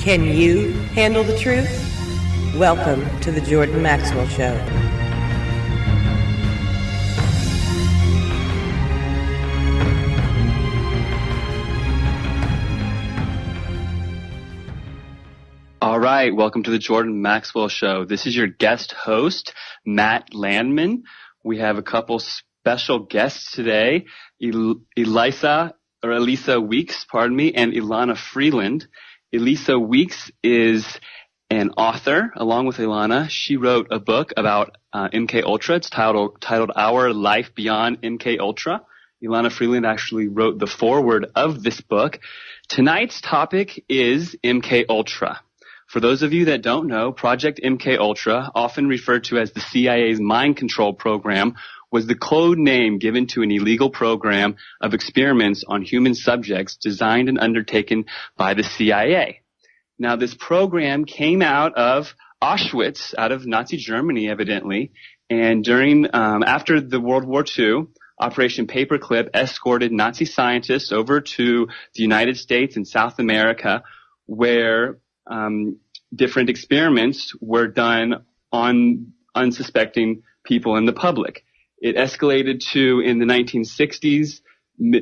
Can you handle the truth? Welcome to the Jordan Maxwell Show. All right, welcome to the Jordan Maxwell Show. This is your guest host, Matt Landman. We have a couple special guests today, Elisa Weeks, and Ilana Freeland. Elisa Weeks is an author, along with Ilana. She wrote a book about MK Ultra. It's titled Our Life Beyond MK Ultra. Ilana Freeland actually wrote the foreword of this book. Tonight's topic is MK Ultra. For those of you that don't know, Project MK Ultra, often referred to as the CIA's mind control program, was the code name given to an illegal program of experiments on human subjects designed and undertaken by the CIA. Now, this program came out of Auschwitz, out of Nazi Germany, evidently, and after the World War II, Operation Paperclip escorted Nazi scientists over to the United States and South America, where different experiments were done on unsuspecting people in the public. It escalated to, in the 1960s,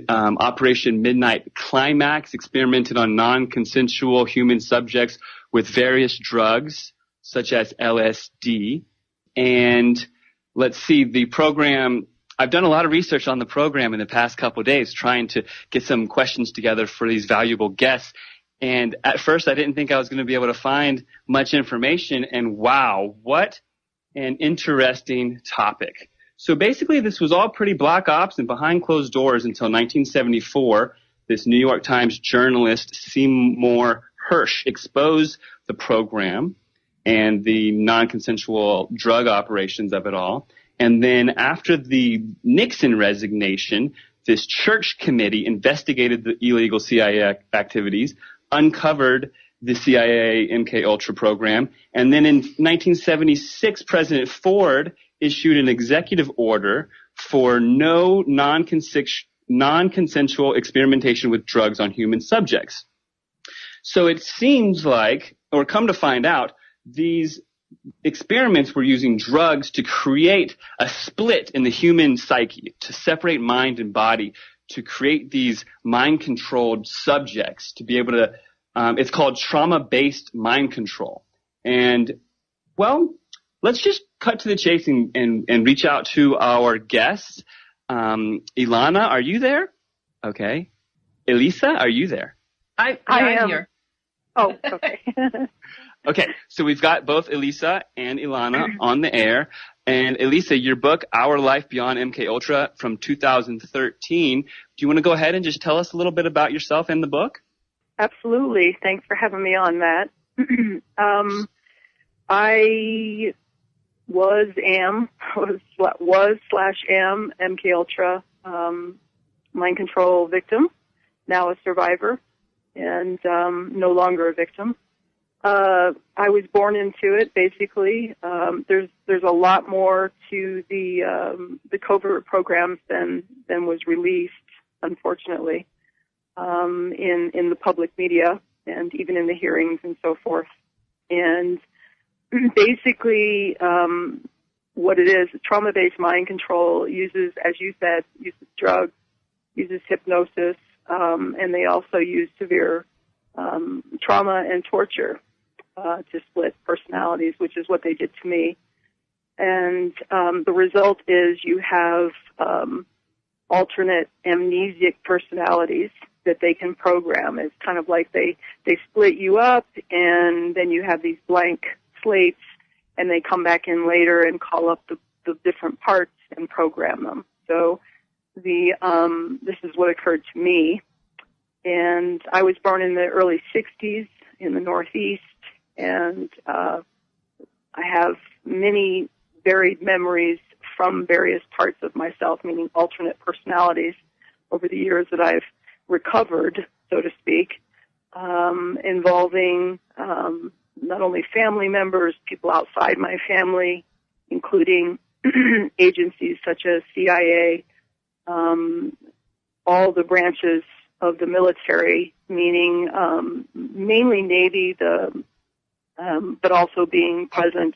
Operation Midnight Climax experimented on non-consensual human subjects with various drugs, such as LSD. And let's see, the program, I've done a lot of research on the program in the past couple of days, trying to get some questions together for these valuable guests. And at first, I didn't think I was going to be able to find much information. And wow, what an interesting topic. So basically, this was all pretty black ops and behind closed doors until 1974. This New York Times journalist, Seymour Hersh, exposed the program and the non-consensual drug operations of it all. And then after the Nixon resignation, this church committee investigated the illegal CIA activities, uncovered the CIA MK Ultra program, and then in 1976, President Ford issued an executive order for no non-consensual experimentation with drugs on human subjects. So it seems like, or come to find out, these experiments were using drugs to create a split in the human psyche, to separate mind and body, to create these mind-controlled subjects, to be able to, it's called trauma-based mind control. And, well, let's just cut to the chase and reach out to our guests. Ilana, are you there? Okay. Elisa, are you there? I am here. Oh, okay. Okay, so we've got both Elisa and Ilana on the air. And Elisa, your book, Our Life Beyond MK Ultra from 2013, do you want to go ahead and just tell us a little bit about yourself and the book? Absolutely. Thanks for having me on, Matt. I am MK Ultra mind control victim, now a survivor, and no longer a victim. I was born into it, basically. There's a lot more to the covert programs than was released, unfortunately, in the public media and even in the hearings and so forth. And basically, what it is, trauma-based mind control uses, as you said, uses drugs, uses hypnosis, and they also use severe trauma and torture to split personalities, which is what they did to me. And the result is you have alternate amnesic personalities that they can program. It's kind of like they split you up, and then you have these blank slates, and they come back in later and call up the different parts and program them. So this is what occurred to me. And I was born in the early 60s in the Northeast, and I have many varied memories from various parts of myself, meaning alternate personalities, over the years that I've recovered, so to speak, involving not only family members, people outside my family, including agencies such as CIA, all the branches of the military, meaning mainly Navy, but also being present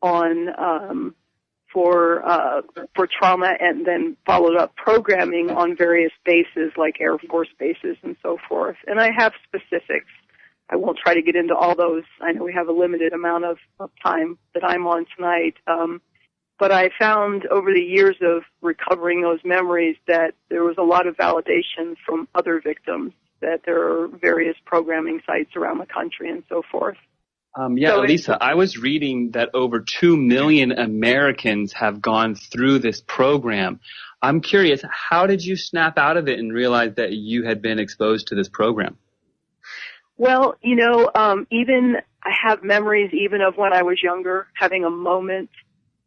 on for trauma, and then followed up programming on various bases like Air Force bases and so forth. And I have specifics. I won't try to get into all those. I know we have a limited amount of time that I'm on tonight. But I found over the years of recovering those memories that there was a lot of validation from other victims, that there are various programming sites around the country and so forth. So Lisa, I was reading that over 2 million Americans have gone through this program. I'm curious, how did you snap out of it and realize that you had been exposed to this program? Well, even I have memories even of when I was younger, having a moment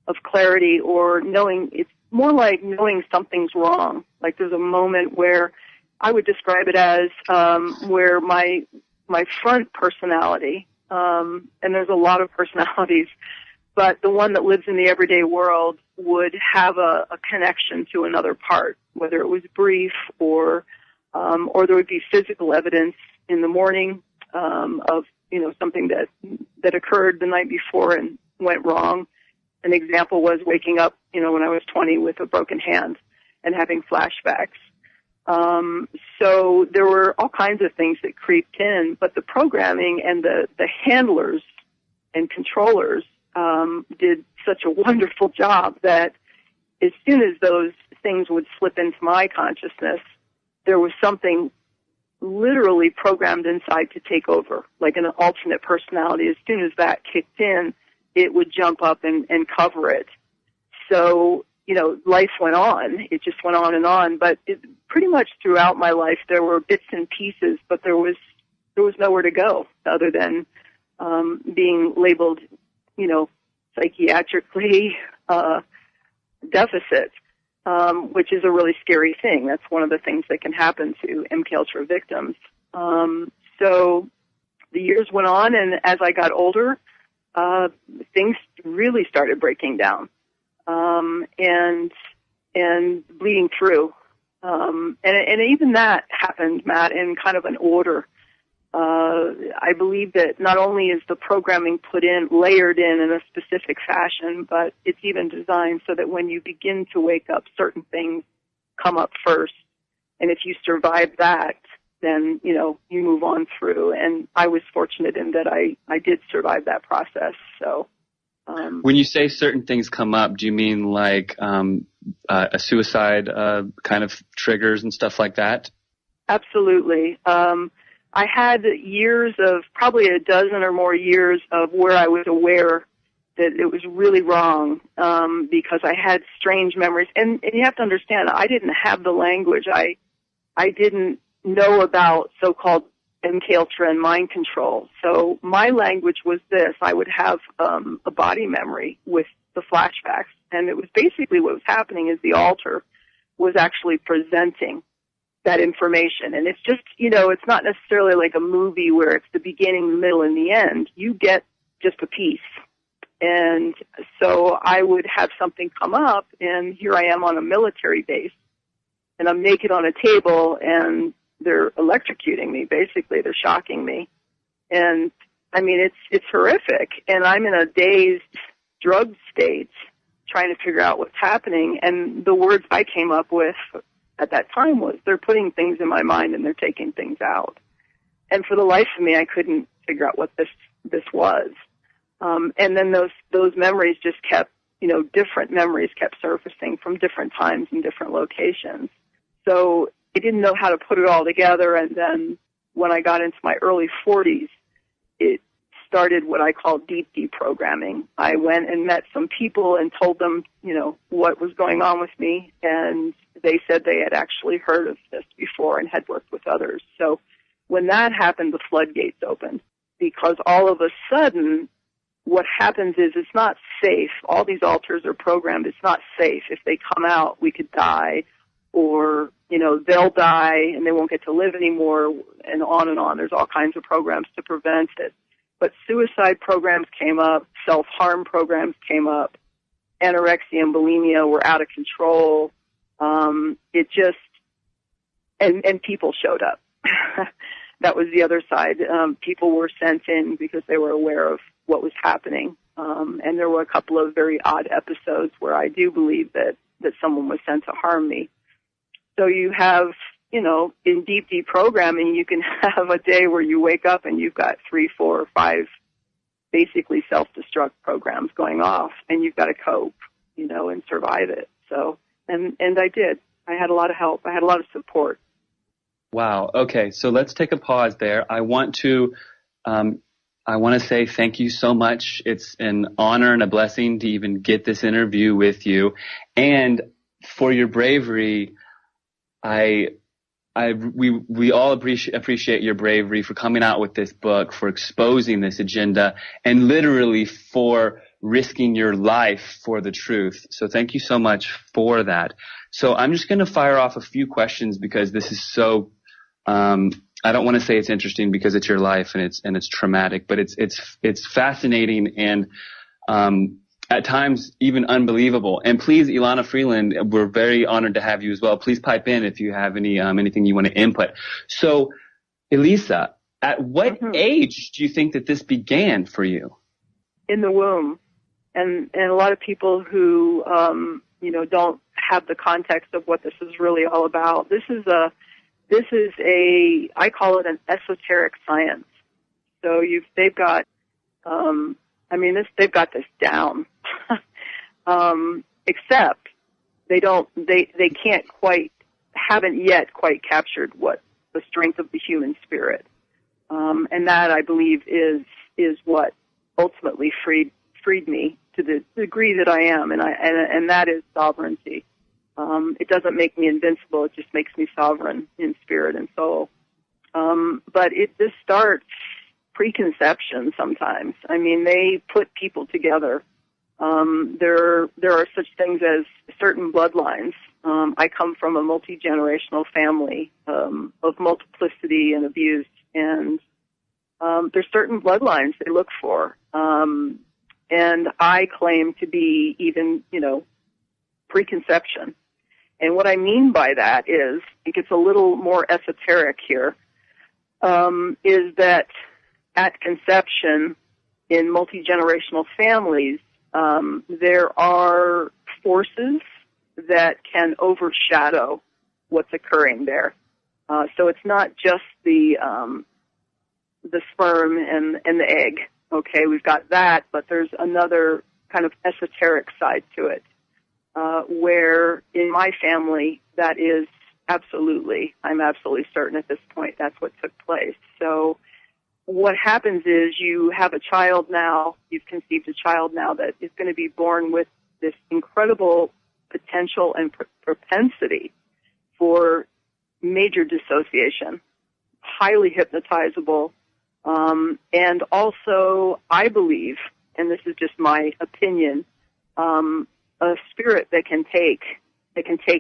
of clarity, or knowing, it's more like knowing something's wrong. Like there's a moment where I would describe it as where my front personality, and there's a lot of personalities, but the one that lives in the everyday world would have a connection to another part, whether it was brief or there would be physical evidence in the morning of something that occurred the night before and went wrong. An example was waking up, when I was 20 with a broken hand and having flashbacks. So there were all kinds of things that creeped in, but the programming and the handlers and controllers did such a wonderful job that as soon as those things would slip into my consciousness, there was something literally programmed inside to take over, like an alternate personality. As soon as that kicked in, it would jump up and cover it. So, life went on. It just went on and on. But pretty much throughout my life, there were bits and pieces, but there was nowhere to go other than being labeled, psychiatrically deficit, which is a really scary thing. That's one of the things that can happen to MKUltra victims. So the years went on, and as I got older, things really started breaking down, and bleeding through. And even that happened, Matt, in kind of an order. I believe that not only is the programming layered in a specific fashion, but it's even designed so that when you begin to wake up, certain things come up first. And if you survive that, then, you move on through. And I was fortunate in that I did survive that process. So, when you say certain things come up, do you mean like a suicide kind of triggers and stuff like that? Absolutely. I had years of, probably a dozen or more years of where I was aware that it was really wrong, because I had strange memories. And you have to understand, I didn't have the language. I didn't know about so-called MKUltra and mind control. So my language was this. I would have a body memory with the flashbacks, and it was basically what was happening is the altar was actually presenting that information. And it's just, it's not necessarily like a movie where it's the beginning, the middle, and the end. You get just a piece. And so I would have something come up, and here I am on a military base, and I'm naked on a table, and they're electrocuting me, basically. They're shocking me. And, I mean, it's horrific. And I'm in a dazed, drugged state trying to figure out what's happening. And the words I came up with at that time was, they're putting things in my mind and they're taking things out. And for the life of me, I couldn't figure out what this was. And then those memories just kept, different memories kept surfacing from different times and different locations. So I didn't know how to put it all together. And then when I got into my early 40s, it started what I call deep deprogramming. I went and met some people and told them, what was going on with me. And they said they had actually heard of this before and had worked with others. So when that happened, the floodgates opened, because all of a sudden what happens is it's not safe. All these altars are programmed. It's not safe. If they come out, we could die, or, they'll die and they won't get to live anymore, and on and on. There's all kinds of programs to prevent it. But suicide programs came up, self-harm programs came up, anorexia and bulimia were out of control. And people showed up. that was the other side. People were sent in because they were aware of what was happening. And there were a couple of very odd episodes where I do believe that someone was sent to harm me. So you have, in deep programming, you can have a day where you wake up and you've got 3, 4, or 5 basically self-destruct programs going off, and you've got to cope, and survive it. So, and I did. I had a lot of help. I had a lot of support. Wow. Okay. So let's take a pause there. I want to say thank you so much. It's an honor and a blessing to even get this interview with you, and for your bravery. We all appreciate your bravery for coming out with this book, for exposing this agenda, and literally for risking your life for the truth. So thank you so much for that. So I'm just going to fire off a few questions because this is so, I don't want to say it's interesting because it's your life and it's traumatic, but it's fascinating and, at times even unbelievable. And please, Ilana Freeland, we're very honored to have you as well. Please pipe in if you have anything you want to input. So, Elisa, at what age do you think that this began for you? In the womb. And a lot of people who, don't have the context of what this is really all about. This is I call it an esoteric science. So they've got they've got this down. Except they haven't yet quite captured what the strength of the human spirit. And that, I believe, is what ultimately freed me to the degree that I am, and that is sovereignty. It doesn't make me invincible, it just makes me sovereign in spirit and soul. But this starts preconception sometimes. I mean, they put people together. There are such things as certain bloodlines. I come from a multi-generational family of multiplicity and abuse, and there's certain bloodlines they look for. And I claim to be even, preconception. And what I mean by that is, it gets a little more esoteric here, is that at conception in multi-generational families, there are forces that can overshadow what's occurring there. So it's not just the sperm and the egg. Okay, we've got that, but there's another kind of esoteric side to it, where in my family, that is I'm absolutely certain at this point that's what took place. So what happens is you have a child now, you've conceived a child now that is going to be born with this incredible potential and propensity for major dissociation, highly hypnotizable, and also, I believe, and this is just my opinion, a spirit that can take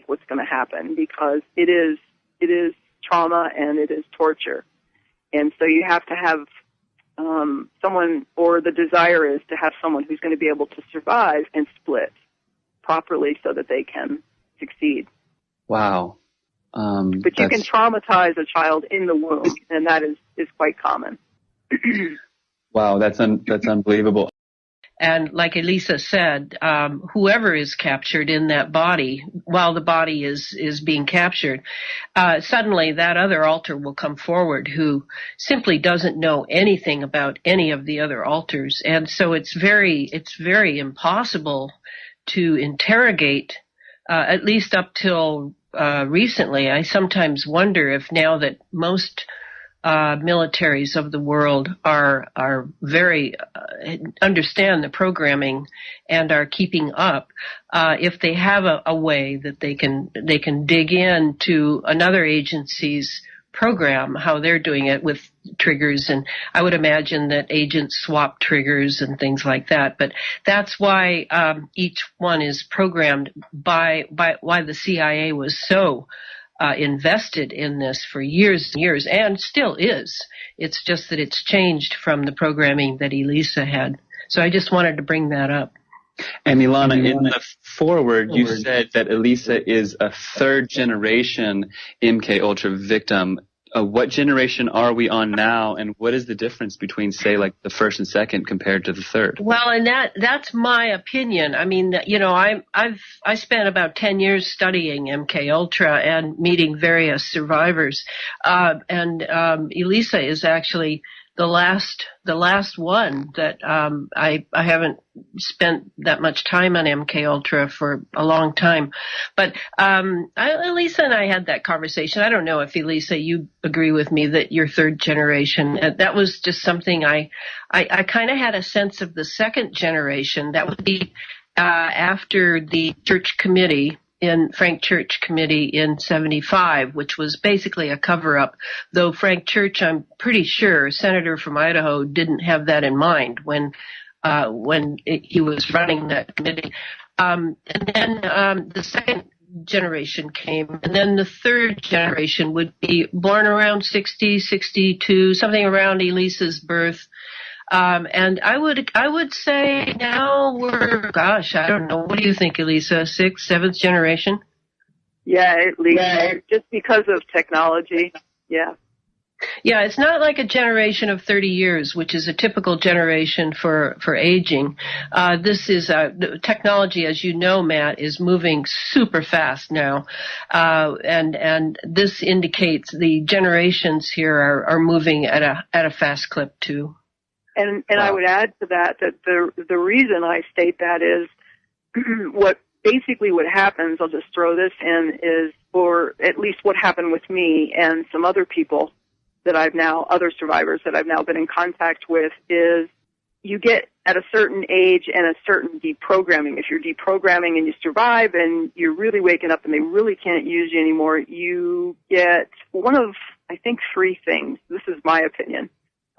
what's going to happen, because it is trauma and it is torture. And so you have to have someone, or the desire is to have someone who's going to be able to survive and split properly so that they can succeed. Wow. But you can traumatize a child in the womb, and that is quite common. Wow, that's unbelievable. And like Elisa said, whoever is captured in that body, while the body is being captured, suddenly that other alter will come forward who simply doesn't know anything about any of the other alters. And so it's very impossible to interrogate, at least up till recently. I sometimes wonder if now that most militaries of the world are very understand the programming and are keeping up, if they have a way that they can dig into another agency's program, how they're doing it with triggers, and I would imagine that agents swap triggers and things like that. But that's why each one is programmed by why the CIA was so invested in this for years and years, and still is. It's just that it's changed from the programming that Elisa had. So I just wanted to bring that up. And Ilana, in the forward, you said that Elisa is a third generation MK Ultra victim. what generation are we on now, and what is the difference between, say, like the first and second compared to the third? Well, and that's my opinion. I mean, I spent about 10 years studying MK Ultra and meeting various survivors. And Elisa is actually the last one that I haven't spent that much time on MK Ultra for a long time. But Elisa and I had that conversation. I don't know if, Elisa, you agree with me that you're third generation. That was just something I kind of had a sense of the second generation. That would be after the church committee Frank Church committee in 75, which was basically a cover-up, though Frank Church, I'm pretty sure, senator from Idaho, didn't have that in mind when he was running that committee. And then the second generation came, and then the third generation would be born around 60, 62, something around Elisa's birth. And I would say now we're, gosh, I don't know. What do you think, Elisa? Sixth, seventh generation? Yeah, at least. Just because of technology. Yeah. Yeah, it's not like a generation of 30 years, which is a typical generation for aging. This is, technology, as you know, Matt, is moving super fast now. And this indicates the generations here are moving at a fast clip too. And wow. I would add to that the reason I state that is what happens, I'll just throw this in, is, or at least what happened with me and some other people that other survivors that I've now been in contact with, is you get at a certain age and a certain deprogramming. If you're deprogramming and you survive and you're really waking up and they really can't use you anymore, you get one of, I think, three things. This is my opinion.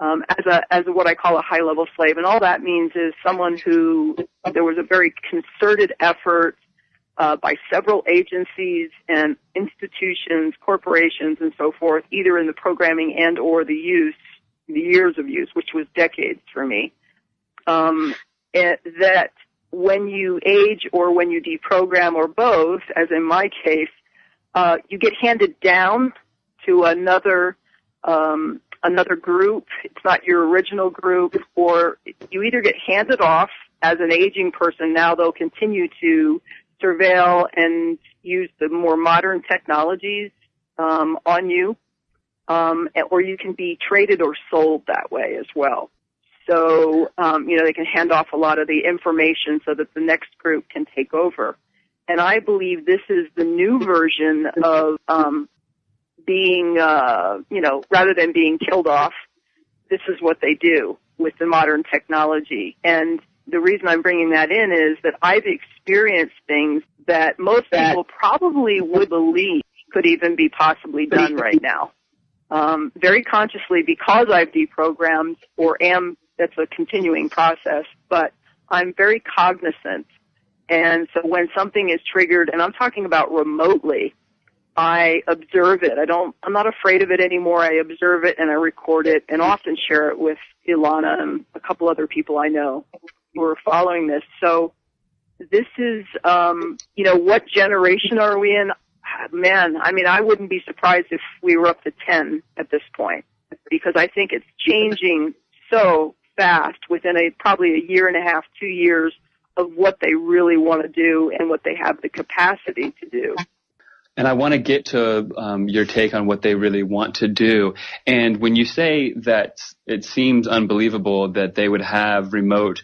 As what I call a high-level slave. And all that means is someone who, there was a very concerted effort by several agencies and institutions, corporations, and so forth, either in the programming and or the years of use, which was decades for me, that when you age or when you deprogram or both, as in my case, you get handed down to another group. It's not your original group, or you either get handed off as an aging person. Now they'll continue to surveil and use the more modern technologies on you, or you can be traded or sold that way as well. So, they can hand off a lot of the information so that the next group can take over. And I believe this is the new version of being, rather than being killed off, this is what they do with the modern technology. And the reason I'm bringing that in is that I've experienced things that most people probably would believe could even be possibly done right now. Very consciously, because I've deprogrammed that's a continuing process, but I'm very cognizant. And so when something is triggered, and I'm talking about remotely, I observe it. I'm not afraid of it anymore. I observe it and I record it and often share it with Ilana and a couple other people I know who are following this. So this is, what generation are we in? Man, I mean, I wouldn't be surprised if we were up to 10 at this point, because I think it's changing so fast within probably a year and a half, 2 years of what they really want to do and what they have the capacity to do. And I want to get to your take on what they really want to do. And when you say that it seems unbelievable that they would have remote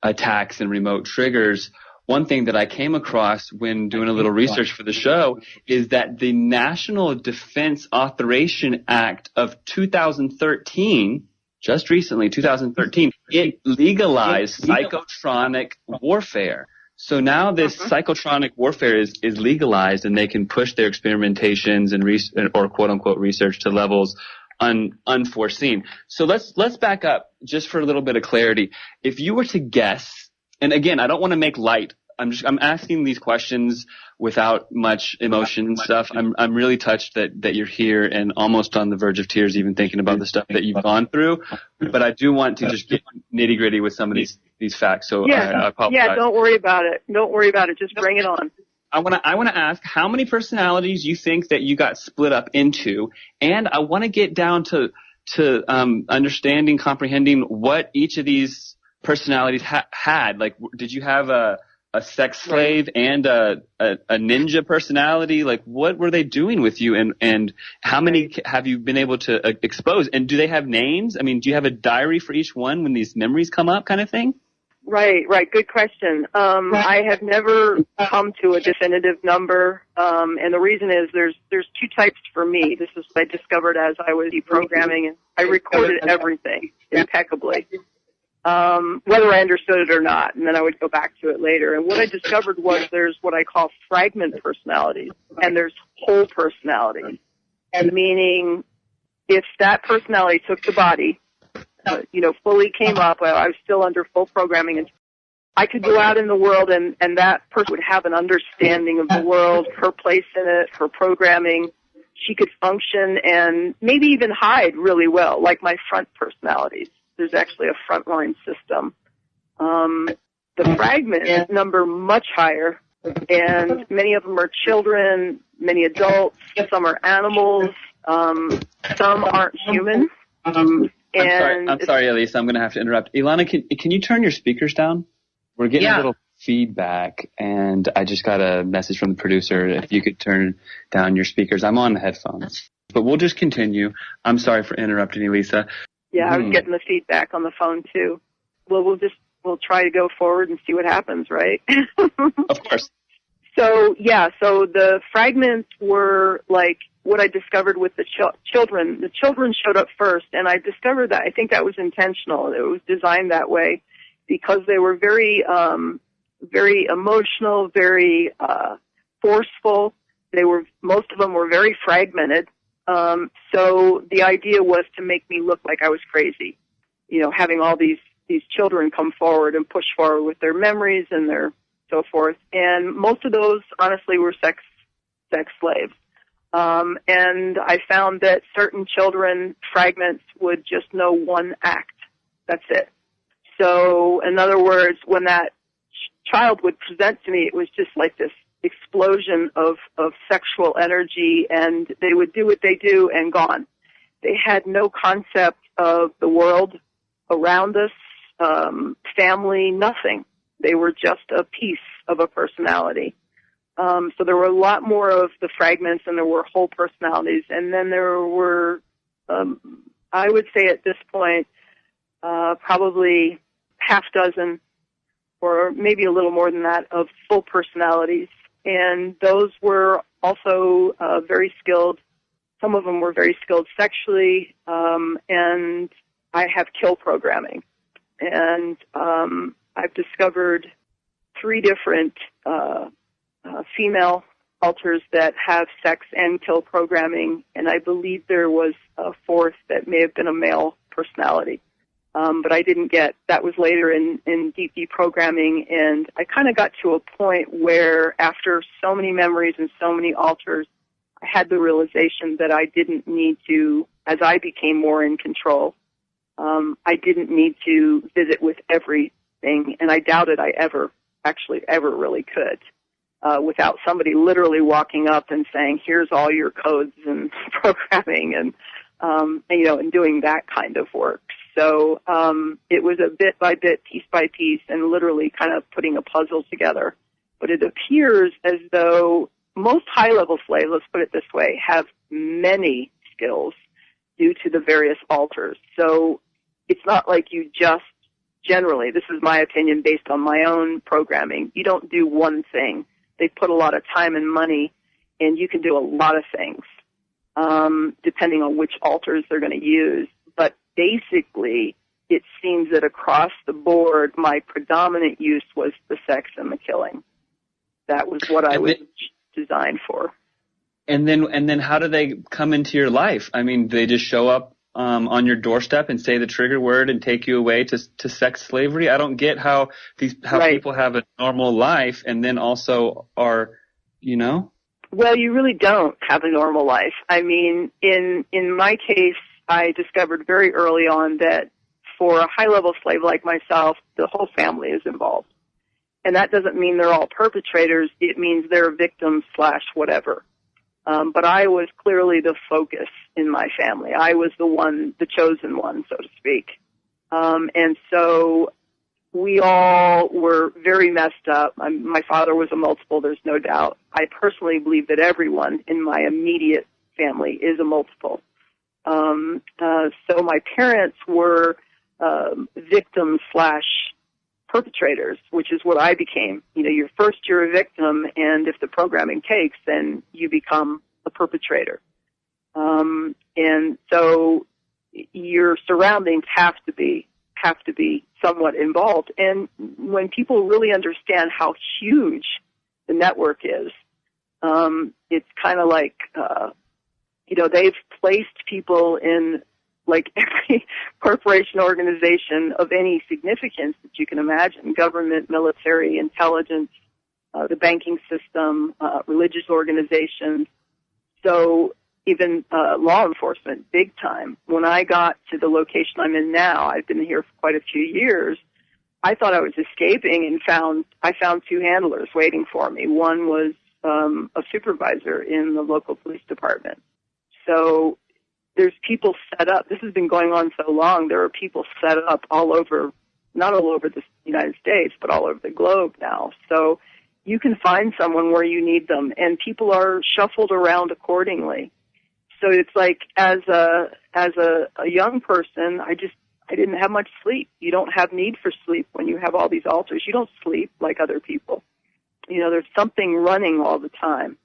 attacks and remote triggers, one thing that I came across when doing a little research for the show is that the National Defense Authorization Act of 2013, just recently, 2013, it legalized psychotronic warfare. So now this psychotronic warfare is legalized, and they can push their experimentations and or quote unquote research to levels unforeseen. So let's back up just for a little bit of clarity. If you were to guess, and again, I don't want to make light. I'm asking these questions without much emotion and stuff. I'm really touched that you're here and almost on the verge of tears, even thinking about the stuff that you've gone through. But I do want to just get nitty gritty with some of these facts. So I apologize. Yeah, don't worry about it. Don't worry about it. Just bring it on. I want to ask how many personalities you think that you got split up into, and I want to get down to understanding, comprehending what each of these personalities had. Like, did you have a sex slave and a ninja personality? Like, what were they doing with you, and how many have you been able to expose? And do they have names? I mean, do you have a diary for each one when these memories come up, kind of thing? Right. Good question. I have never come to a definitive number, and the reason is there's two types for me. This is what I discovered as I was deprogramming, and I recorded everything impeccably, whether I understood it or not, and then I would go back to it later. And what I discovered was there's what I call fragment personalities, and there's whole personalities, meaning if that personality took the body, fully came up while I was still under full programming, and I could go out in the world and that person would have an understanding of the world, her place in it, her programming. She could function and maybe even hide really well, like my front personalities. There's actually a frontline system. The fragment number much higher, and many of them are children, many adults, some are animals, some aren't human. I'm sorry, Elisa. I'm going to have to interrupt. Ilana, can you turn your speakers down? We're getting a little feedback, and I just got a message from the producer. If you could turn down your speakers. I'm on the headphones, but we'll just continue. I'm sorry for interrupting, Elisa. Yeah, I was getting the feedback on the phone too. Well, we'll try to go forward and see what happens, right? Of course. So the fragments were like what I discovered with the children. The children showed up first, and I discovered that I think that was intentional. It was designed that way because they were very emotional, very forceful. Most of them were very fragmented. So the idea was to make me look like I was crazy, having all these children come forward and push forward with their memories and their so forth. And most of those, honestly, were sex slaves. And I found that certain children fragments would just know one act. That's it. So, in other words, when that child would present to me, it was just like this explosion of sexual energy, and they would do what they do and gone. They had no concept of the world around us, family, nothing. They were just a piece of a personality. So there were a lot more of the fragments than there were whole personalities. And then there were, I would say at this point, probably half dozen or maybe a little more than that of full personalities. And those were also very skilled. Some of them were very skilled sexually. And I have kill programming. And I've discovered 3 different female alters that have sex and kill programming, and I believe there was a 4th that may have been a male personality. But I didn't get, that was later in deep deprogramming, and I kind of got to a point where after so many memories and so many alters, I had the realization that I didn't need to, as I became more in control, I didn't need to visit with everything, and I doubted I ever really could. Without somebody literally walking up and saying, here's all your codes and programming and doing that kind of work. So it was a bit by bit, piece by piece, and literally kind of putting a puzzle together. But it appears as though most high-level slaves, let's put it this way, have many skills due to the various alters. So it's not like you just generally, this is my opinion based on my own programming, you don't do one thing. They put a lot of time and money, and you can do a lot of things, depending on which alters they're going to use. But basically, it seems that across the board, my predominant use was the sex and the killing. That was what I was designed for. And then how do they come into your life? I mean, they just show up on your doorstep and say the trigger word and take you away to sex slavery? I don't get how people have a normal life and then also are, Well, you really don't have a normal life. I mean, in my case, I discovered very early on that for a high-level slave like myself, the whole family is involved. And that doesn't mean they're all perpetrators. It means they're victims / whatever. But I was clearly the focus in my family. I was the chosen one, so to speak. And so we all were very messed up. My father was a multiple, there's no doubt. I personally believe that everyone in my immediate family is a multiple. So my parents were victims / perpetrators, which is what I became. You're a victim, and if the programming takes, then you become a perpetrator. And so your surroundings have to be somewhat involved. And when people really understand how huge the network is, it's kind of like, they've placed people in like every corporation organization of any significance that you can imagine: government, military, intelligence, the banking system, religious organizations. So even law enforcement, big time. When I got to the location I'm in now, I've been here for quite a few years, I thought I was escaping and I found 2 handlers waiting for me. One was a supervisor in the local police department. So there's people set up. This has been going on so long. There are people set up all over, not all over the United States, but all over the globe now. So you can find someone where you need them, and people are shuffled around accordingly. So it's like, as a young person, I didn't have much sleep. You don't have need for sleep when you have all these alters. You don't sleep like other people. There's something running all the time.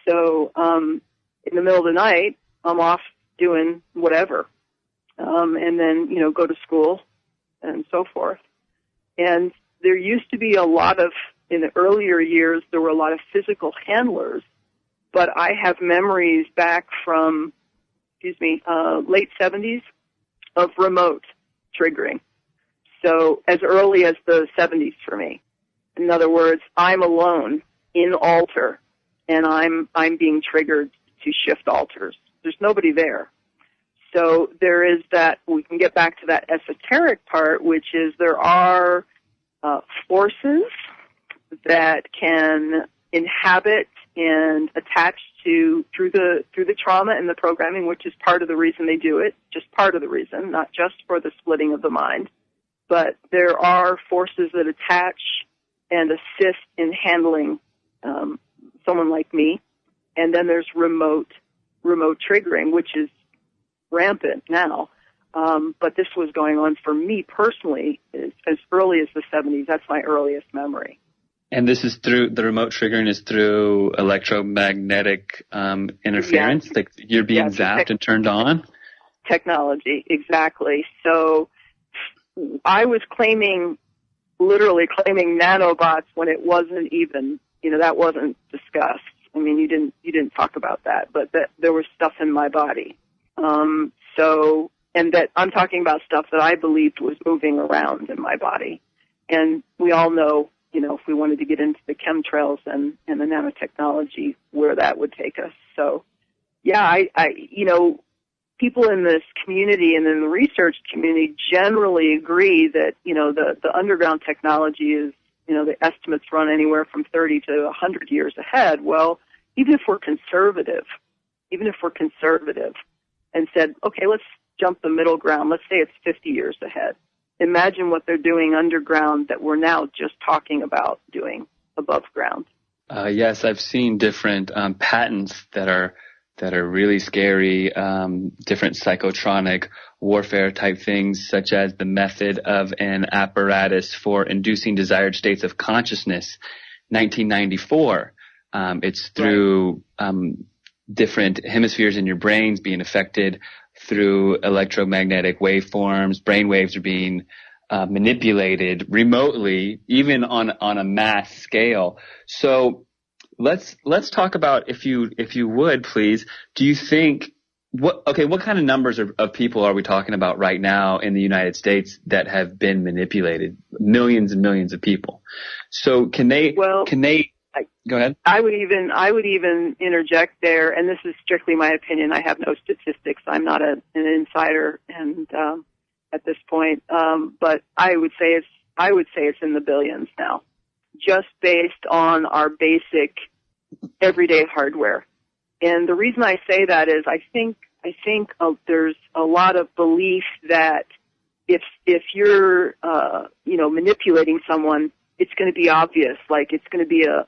So in the middle of the night, I'm off doing whatever, and then, go to school and so forth. And there used to be in the earlier years, there were a lot of physical handlers, but I have memories back from, late 70s of remote triggering. So as early as the 70s for me. In other words, I'm alone in altar, and I'm being triggered to shift altars. There's nobody there. So there is that. We can get back to that esoteric part, which is there are forces that can inhabit and attach to through the trauma and the programming, which is part of the reason they do it, just part of the reason, not just for the splitting of the mind. But there are forces that attach and assist in handling someone like me. And then there's remote triggering, which is rampant now. But this was going on for me personally as early as the 70s. That's my earliest memory. And this is the remote triggering is through electromagnetic interference? Yes. Like you're being zapped and turned on? Technology, exactly. So I was literally claiming nanobots when it wasn't even, that wasn't discussed. I mean, you didn't talk about that, but that there was stuff in my body. And that I'm talking about stuff that I believed was moving around in my body. And we all know, if we wanted to get into the chemtrails and the nanotechnology, where that would take us. So, yeah, people in this community and in the research community generally agree that, the underground technology is, the estimates run anywhere from 30 to 100 years ahead. Well, even if we're conservative and said, okay, let's jump the middle ground. Let's say it's 50 years ahead. Imagine what they're doing underground that we're now just talking about doing above ground. Yes, I've seen different patents that are really scary, different psychotronic warfare type things, such as the method of an apparatus for inducing desired states of consciousness, 1994. It's through different hemispheres in your brains being affected through electromagnetic waveforms. Brain waves are being manipulated remotely, even on a mass scale. So let's talk about, if you would please, do you think what kind of numbers of people are we talking about right now in the United States that have been manipulated? Millions and millions of people. So can they go ahead? I would even interject there, and this is strictly my opinion. I have no statistics. I'm not an insider, and at this point, but I would say it's in the billions now. just based on our basic everyday hardware. And the reason I say that is I think there's a lot of belief that if you're manipulating someone, it's going to be obvious, like it's going to be a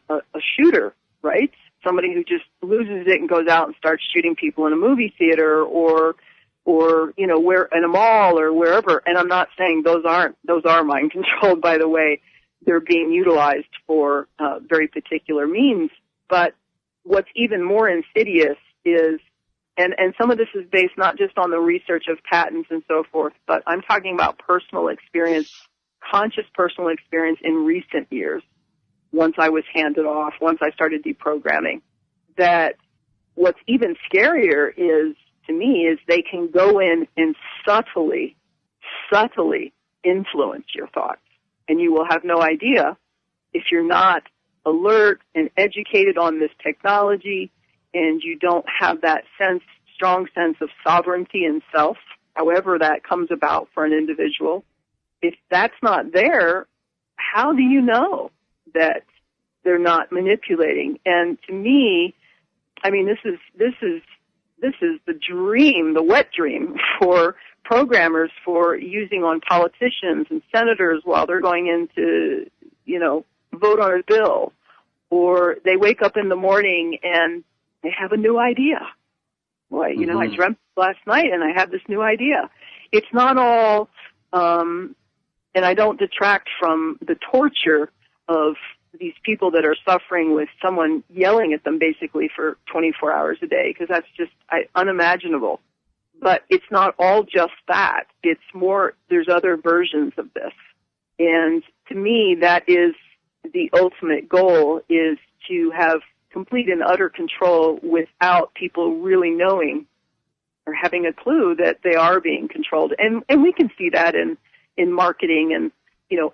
shooter, right? Somebody who just loses it and goes out and starts shooting people in a movie theater or where in a mall or wherever. And I'm not saying those are mind controlled, by the way. They're being utilized for very particular means. But what's even more insidious is, and some of this is based not just on the research of patents and so forth, but I'm talking about personal experience, conscious personal experience in recent years, once I was handed off, once I started deprogramming, that what's even scarier is, to me, is they can go in and subtly influence your thoughts. And you will have no idea if you're not alert and educated on this technology and you don't have that strong sense of sovereignty and self, however that comes about for an individual. If that's not there, how do you know that they're not manipulating? And to me, I mean, this is the dream, the wet dream for programmers for using on politicians and senators while they're going in to, vote on a bill, or they wake up in the morning and they have a new idea. Boy, I dreamt last night and I have this new idea. It's not all, and I don't detract from the torture of these people that are suffering with someone yelling at them basically for 24 hours a day, because that's just unimaginable. But it's not all just that. It's more, there's other versions of this. And to me, that is the ultimate goal, is to have complete and utter control without people really knowing or having a clue that they are being controlled. And we can see that in marketing and,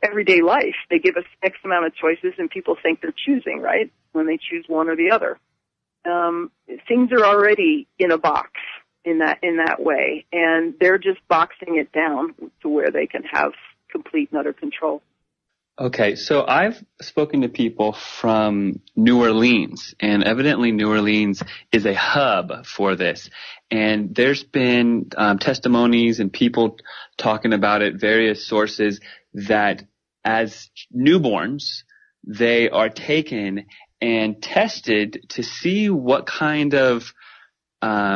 everyday life. They give us X amount of choices and people think they're choosing, right? When they choose one or the other. Things are already in a box in that way, and they're just boxing it down to where they can have complete and utter control. Okay, so I've spoken to people from New Orleans, and evidently New Orleans is a hub for this. And there's been testimonies and people talking about it, various sources, that as newborns, they are taken and tested to see what kind of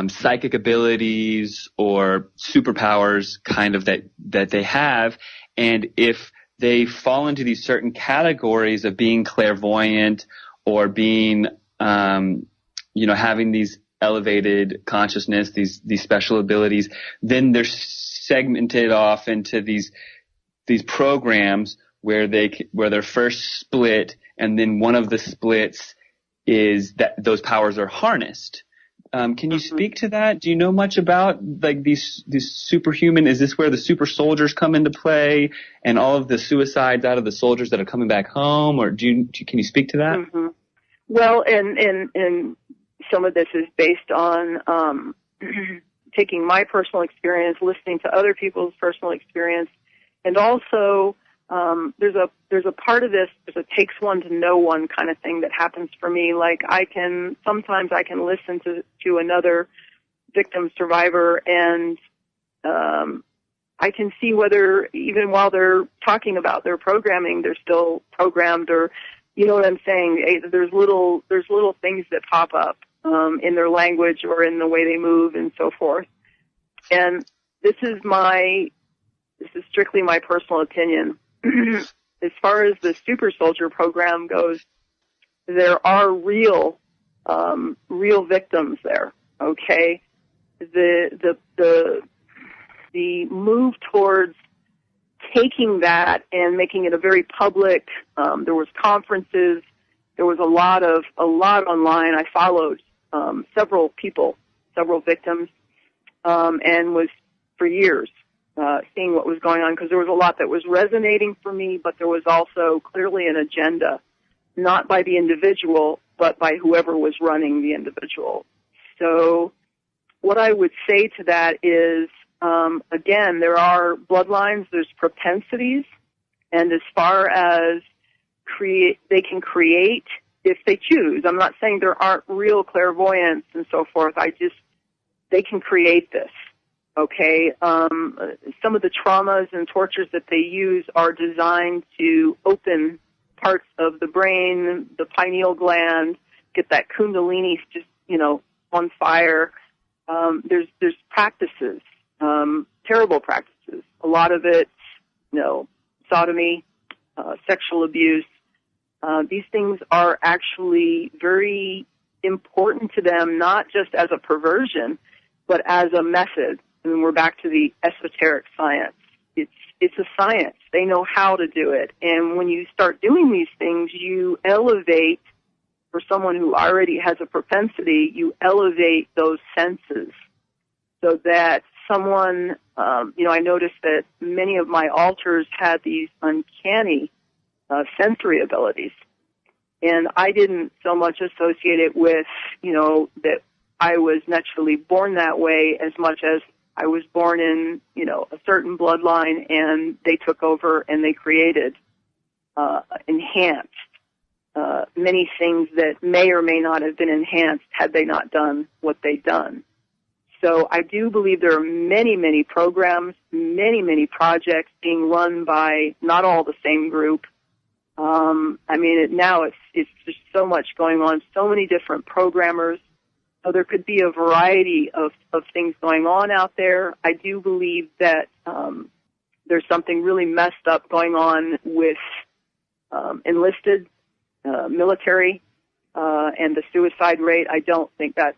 psychic abilities or superpowers kind of that they have, and if they fall into these certain categories of being clairvoyant or being, having these elevated consciousness, these special abilities, then they're segmented off into these programs where they're first split, and then one of the splits is that those powers are harnessed. Can you speak to that? Do you know much about these superhuman? Is this where the super soldiers come into play and all of the suicides out of the soldiers that are coming back home? Or can you speak to that? Mm-hmm. Well, and some of this is based on taking my personal experience, listening to other people's personal experience, and also there's a part of this, there's a takes one to know one kind of thing that happens for me. Like sometimes I can listen to another victim survivor, and I can see whether even while they're talking about their programming, they're still programmed, or you know what I'm saying? There's little things that pop up in their language or in the way they move and so forth. And this is strictly my personal opinion. As far as the super soldier program goes, there are real victims there. Okay, the move towards taking that and making it a very public. There was conferences. There was a lot online. I followed several victims, and was for years seeing what was going on, because there was a lot that was resonating for me, but there was also clearly an agenda, not by the individual, but by whoever was running the individual. So what I would say to that is, again, there are bloodlines, there's propensities, and as far as can create if they choose. I'm not saying there aren't real clairvoyants and so forth. They can create this. Okay. Some of the traumas and tortures that they use are designed to open parts of the brain, the pineal gland, get that kundalini just, on fire. There's practices, terrible practices. A lot of it, sodomy, sexual abuse. These things are actually very important to them, not just as a perversion, but as a method. And we're back to the esoteric science. It's a science. They know how to do it. And when you start doing these things, you elevate, for someone who already has a propensity, you elevate those senses so that someone, I noticed that many of my alters had these uncanny sensory abilities. And I didn't so much associate it with, that I was naturally born that way as much as I was born in, a certain bloodline, and they took over and they created, enhanced, many things that may or may not have been enhanced had they not done what they'd done. So I do believe there are many, many programs, many, many projects being run by not all the same group. Now it's just so much going on, so many different programmers. So there could be a variety of things going on out there. I do believe that there's something really messed up going on with enlisted military and the suicide rate. I don't think that's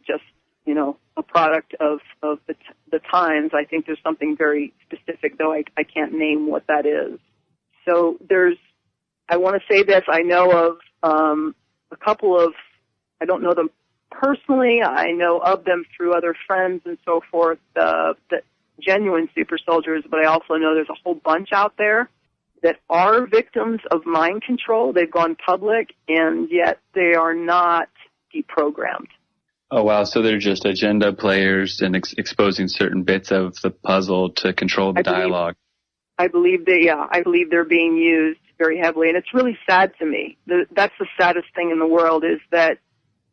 just a product of the times. I think there's something very specific, though I can't name what that is. So I want to say this. I know of a couple of, I don't know them personally. I know of them through other friends and so forth, the genuine super soldiers, but I also know there's a whole bunch out there that are victims of mind control. They've gone public, and yet they are not deprogrammed. Oh, wow. So they're just agenda players and exposing certain bits of the puzzle to control the dialogue. I believe they're being used very heavily, and it's really sad to me. That's the saddest thing in the world, is that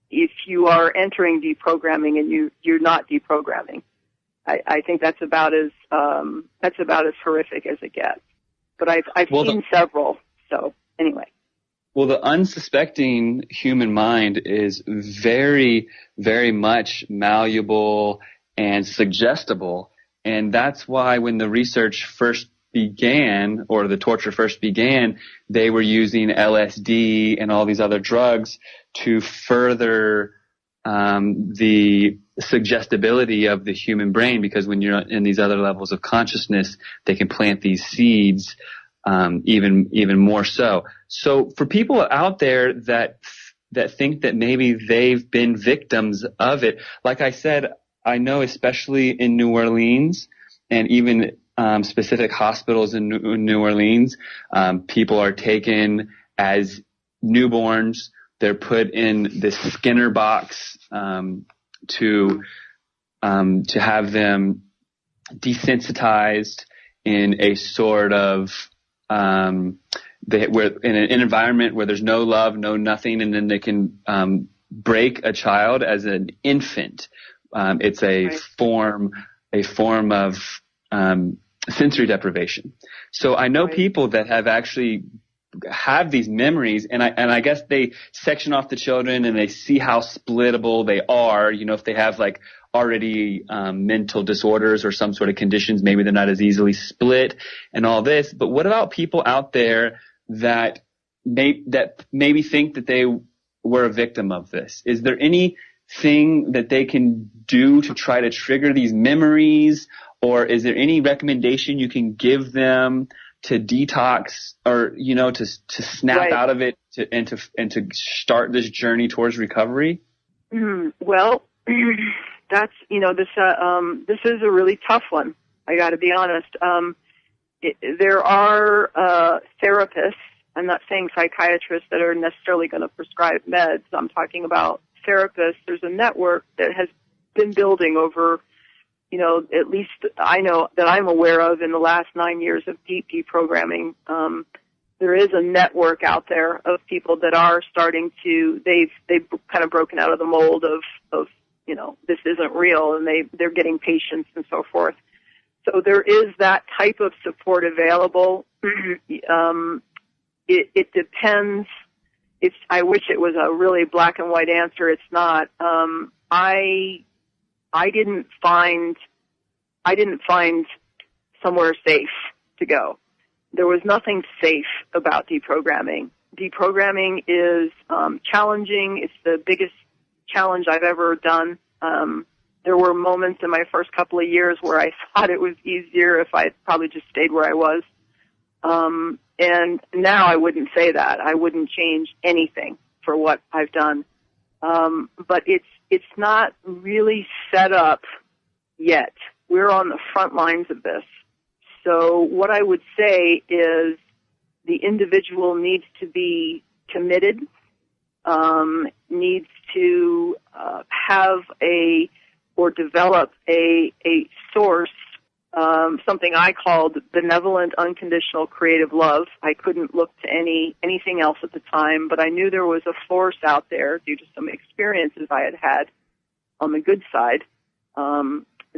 if you are entering deprogramming and you're not deprogramming, I think that's about as horrific as it gets. But I've seen several. So anyway. Well, the unsuspecting human mind is very, very much malleable and suggestible, and that's why when the research first began, or the torture first began, they were using LSD and all these other drugs to further the suggestibility of the human brain, because when you're in these other levels of consciousness, they can plant these seeds even more so. So for people out there that think that maybe they've been victims of it, like I said, I know especially in New Orleans and even specific hospitals in New Orleans, people are taken as newborns. They're put in this Skinner box to have them desensitized in a sort of we're in an environment where there's no love, no nothing, and then they can break a child as an infant. It's a form of sensory deprivation. So I know people that have actually have these memories, and I guess they section off the children and they see how splittable they are. If they have like already mental disorders or some sort of conditions, maybe they're not as easily split and all this. But what about people out there that maybe think that they were a victim of this? Is there anything that they can do to try to trigger these memories, or is there any recommendation you can give them to detox, or to snap out of it and to start this journey towards recovery? Well, that's this is a really tough one. I got to be honest. There are therapists. I'm not saying psychiatrists that are necessarily going to prescribe meds. I'm talking about therapists. There's a network that has been building over, at least I know that I'm aware of in the last 9 years of deep deprogramming. there is a network out there of people that are starting to, they've kind of broken out of the mold of, this isn't real, and they're getting patients and so forth. So there is that type of support available. It depends. I wish it was a really black and white answer. It's not. I didn't find somewhere safe to go. There was nothing safe about deprogramming. Deprogramming is challenging. It's the biggest challenge I've ever done. There were moments in my first couple of years where I thought it was easier if I probably just stayed where I was. And now I wouldn't say that. I wouldn't change anything for what I've done. But it's not really set up yet. We're on the front lines of this. So what I would say is the individual needs to be committed, needs to have or develop a source, something I called benevolent, unconditional, creative love. I couldn't look to anything else at the time, but I knew there was a force out there due to some experiences I had on the good side,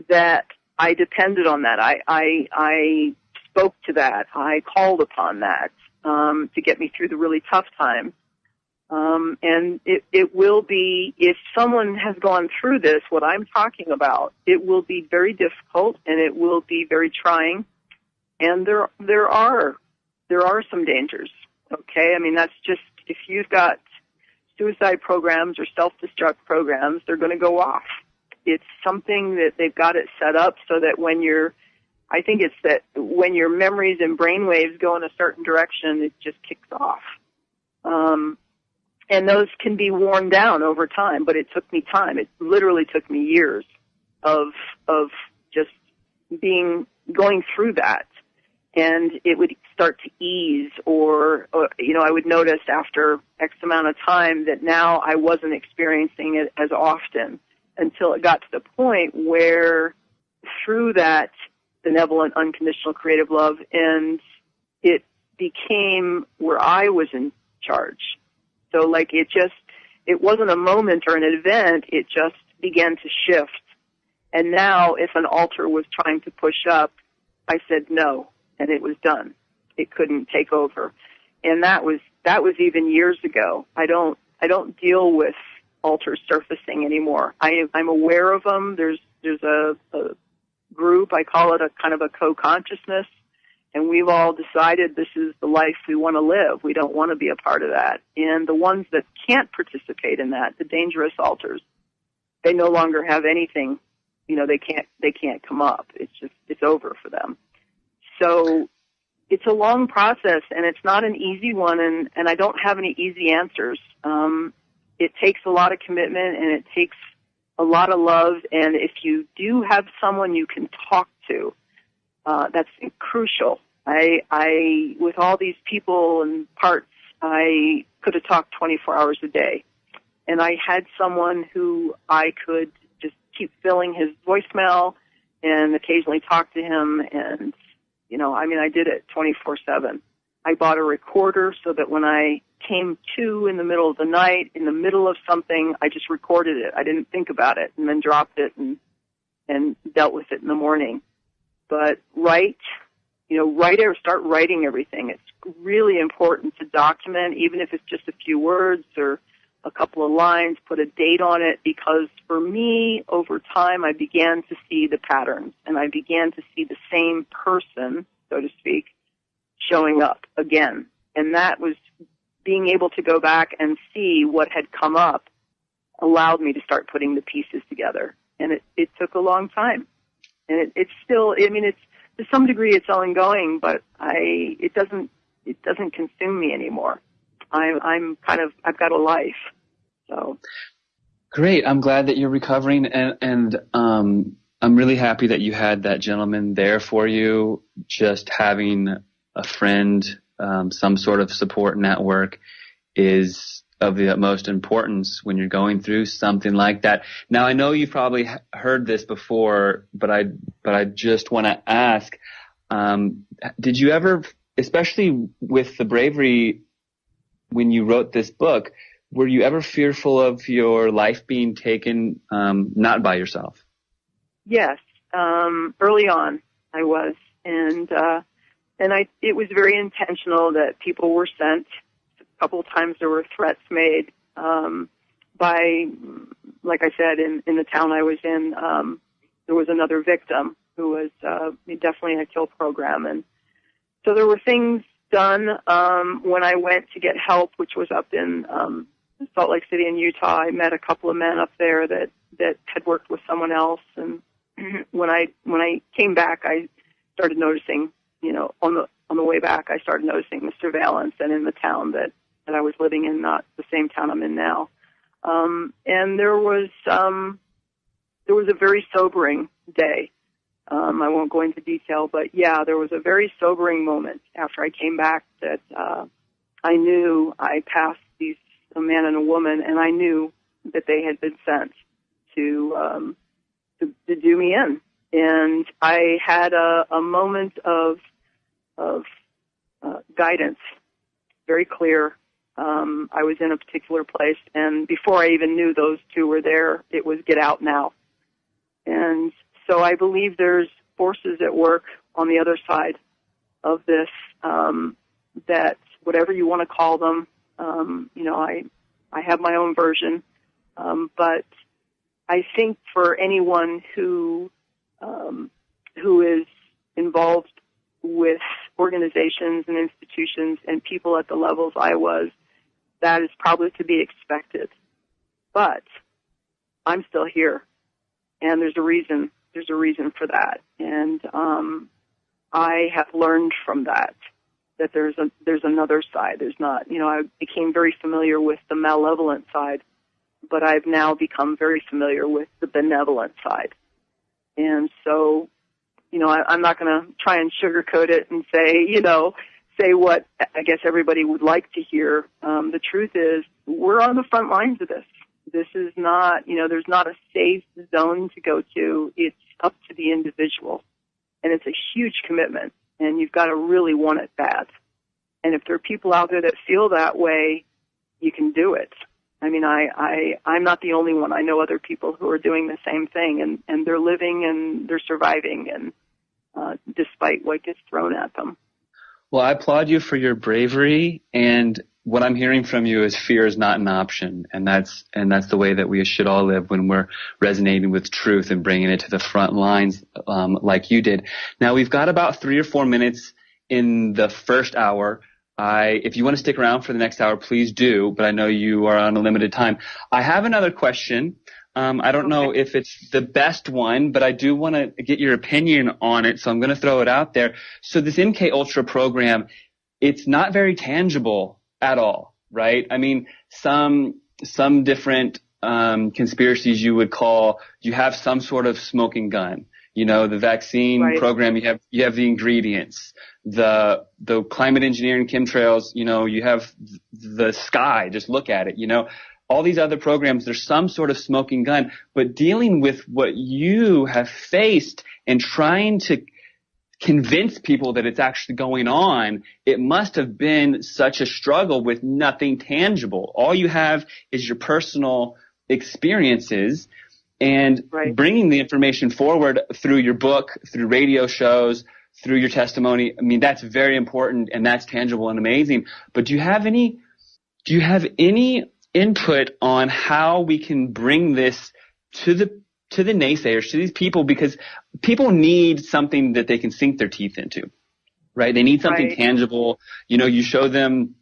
that I depended on that. I spoke to that. I called upon that to get me through the really tough times. And it will be, if someone has gone through this, what I'm talking about, it will be very difficult and it will be very trying. And there are some dangers. Okay. I mean, that's just, if you've got suicide programs or self-destruct programs, they're going to go off. It's something that they've got it set up so that when your memories and brainwaves go in a certain direction, it just kicks off. And those can be worn down over time, but it took me time. It literally took me years of just going through that. And it would start to ease or I would notice after X amount of time that now I wasn't experiencing it as often until it got to the point where through that benevolent, unconditional, creative love, and it became where I was in charge. So like it wasn't a moment or an event, it just began to shift. And now if an altar was trying to push up, I said no, and it was done. It couldn't take over. And that was even years ago. I don't deal with altars surfacing anymore. I'm aware of them. There's a group, I call it a kind of a co-consciousness, and we've all decided this is the life we want to live. We don't want to be a part of that. And the ones that can't participate in that, the dangerous altars, they no longer have anything. They can't come up. It's over for them. So it's a long process, and it's not an easy one, and I don't have any easy answers. It takes a lot of commitment, and it takes a lot of love, and if you do have someone you can talk to, that's crucial. I with all these people and parts, I could have talked 24 hours a day. And I had someone who I could just keep filling his voicemail and occasionally talk to him. And, I did it 24/7. I bought a recorder so that when I came to in the middle of the night, in the middle of something, I just recorded it. I didn't think about it and then dropped it and dealt with it in the morning. But write or start writing everything. It's really important to document, even if it's just a few words or a couple of lines, put a date on it, because for me, over time, I began to see the patterns, and I began to see the same person, so to speak, showing up again. And that was being able to go back and see what had come up allowed me to start putting the pieces together. And it took a long time. And it's still, it's to some degree it's ongoing, but it doesn't consume me anymore. I've got a life. So great. I'm glad that you're recovering, and I'm really happy that you had that gentleman there for you. Just having a friend, some sort of support network is of the utmost importance when you're going through something like that. Now, I know you've probably heard this before, but I just want to ask, did you ever especially with the bravery when you wrote this book, were you ever fearful of your life being taken not by yourself? Yes. Early on, I was. And it was very intentional that people were sent. A couple of times there were threats made by, like I said, in the town I was in, there was another victim who was definitely in a kill program. And so there were things done when I went to get help, which was up in Salt Lake City in Utah. I met a couple of men up there that had worked with someone else. And when I came back, I started noticing, on the way back, I started noticing the surveillance, and in the town that I was living in, not the same town I'm in now. And there was a very sobering day. I won't go into detail, but yeah, there was a very sobering moment after I came back that I knew I passed a man and a woman, and I knew that they had been sent to do me in. And I had a moment of guidance, very clear. I was in a particular place, and before I even knew those two were there, it was get out now. And so I believe there's forces at work on the other side of this, that whatever you want to call them, I have my own version, but I think for anyone who is involved with organizations and institutions and people at the levels I was, that is probably to be expected. But I'm still here, and there's a reason. There's a reason for that, and I have learned from that there's another side. There's not, I became very familiar with the malevolent side, but I've now become very familiar with the benevolent side. And so, I'm not going to try and sugarcoat it and say what I guess everybody would like to hear. The truth is, we're on the front lines of this. This is not, there's not a safe zone to go to. It's up to the individual. And it's a huge commitment, and you've got to really want it bad. And if there are people out there that feel that way, you can do it. I mean, I'm not the only one. I know other people who are doing the same thing, and they're living and they're surviving, and despite what gets thrown at them. Well, I applaud you for your bravery, and what I'm hearing from you is fear is not an option, and that's the way that we should all live when we're resonating with truth and bringing it to the front lines, like you did. Now, we've got about 3 or 4 minutes in the first hour. If you want to stick around for the next hour, please do, but I know you are on a limited time. I have another question. I don't know if it's the best one, but I do want to get your opinion on it, so I'm going to throw it out there. So this MK Ultra program, it's not very tangible at all, right? I mean, some different conspiracies you would call, you have some sort of smoking gun. The vaccine program, you have the ingredients, the climate engineering chemtrails, you have the sky, just look at it, all these other programs, there's some sort of smoking gun, but dealing with what you have faced and trying to convince people that it's actually going on, it must have been such a struggle with nothing tangible. All you have is your personal experiences, and bringing the information forward through your book, through radio shows, through your testimony. I mean, that's very important, and that's tangible and amazing. But do you have any input on how we can bring this to the naysayers, to these people, because people need something that they can sink their teeth into, right? They need something tangible. You show them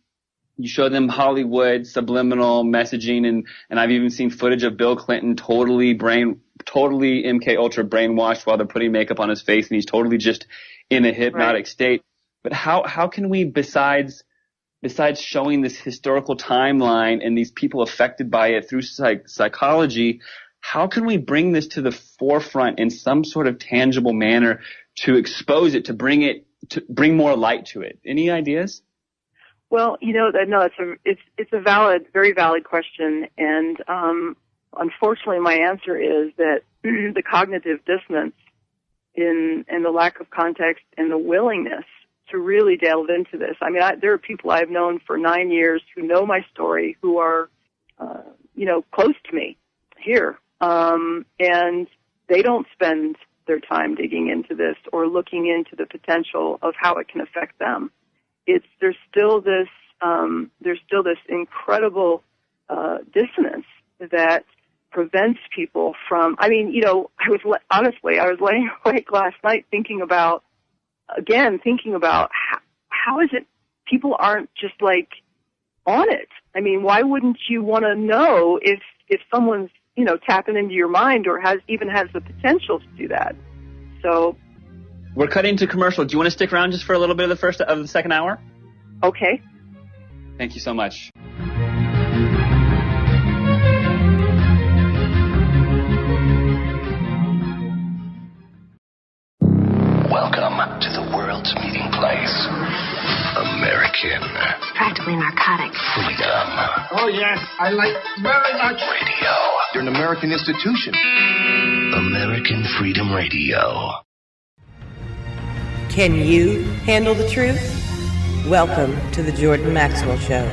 Hollywood subliminal messaging, and I've even seen footage of Bill Clinton totally MK Ultra brainwashed while they're putting makeup on his face, and he's totally just in a hypnotic state. But how can we, besides showing this historical timeline and these people affected by it through psychology, how can we bring this to the forefront in some sort of tangible manner to expose it, to bring more light to it? Any ideas? Well, no, it's a valid, very valid question, and unfortunately, my answer is that the cognitive dissonance and the lack of context and the willingness to really delve into this. I mean, there are people I've known for 9 years who know my story, who are, close to me here. And they don't spend their time digging into this or looking into the potential of how it can affect them. There's still this incredible dissonance that prevents people from. I mean, I was laying awake last night thinking about how is it people aren't just like on it. I mean, why wouldn't you want to know if someone's tapping into your mind or has the potential to do that? So we're cutting to commercial. Do you want to stick around just for a little bit of the second hour? Okay. Thank you so much. Welcome to the world's meeting place. American. Practically narcotic. Freedom. Oh, yes, I like very much. Radio. You're an American institution. American Freedom Radio. Can you handle the truth? Welcome to the Jordan Maxwell Show.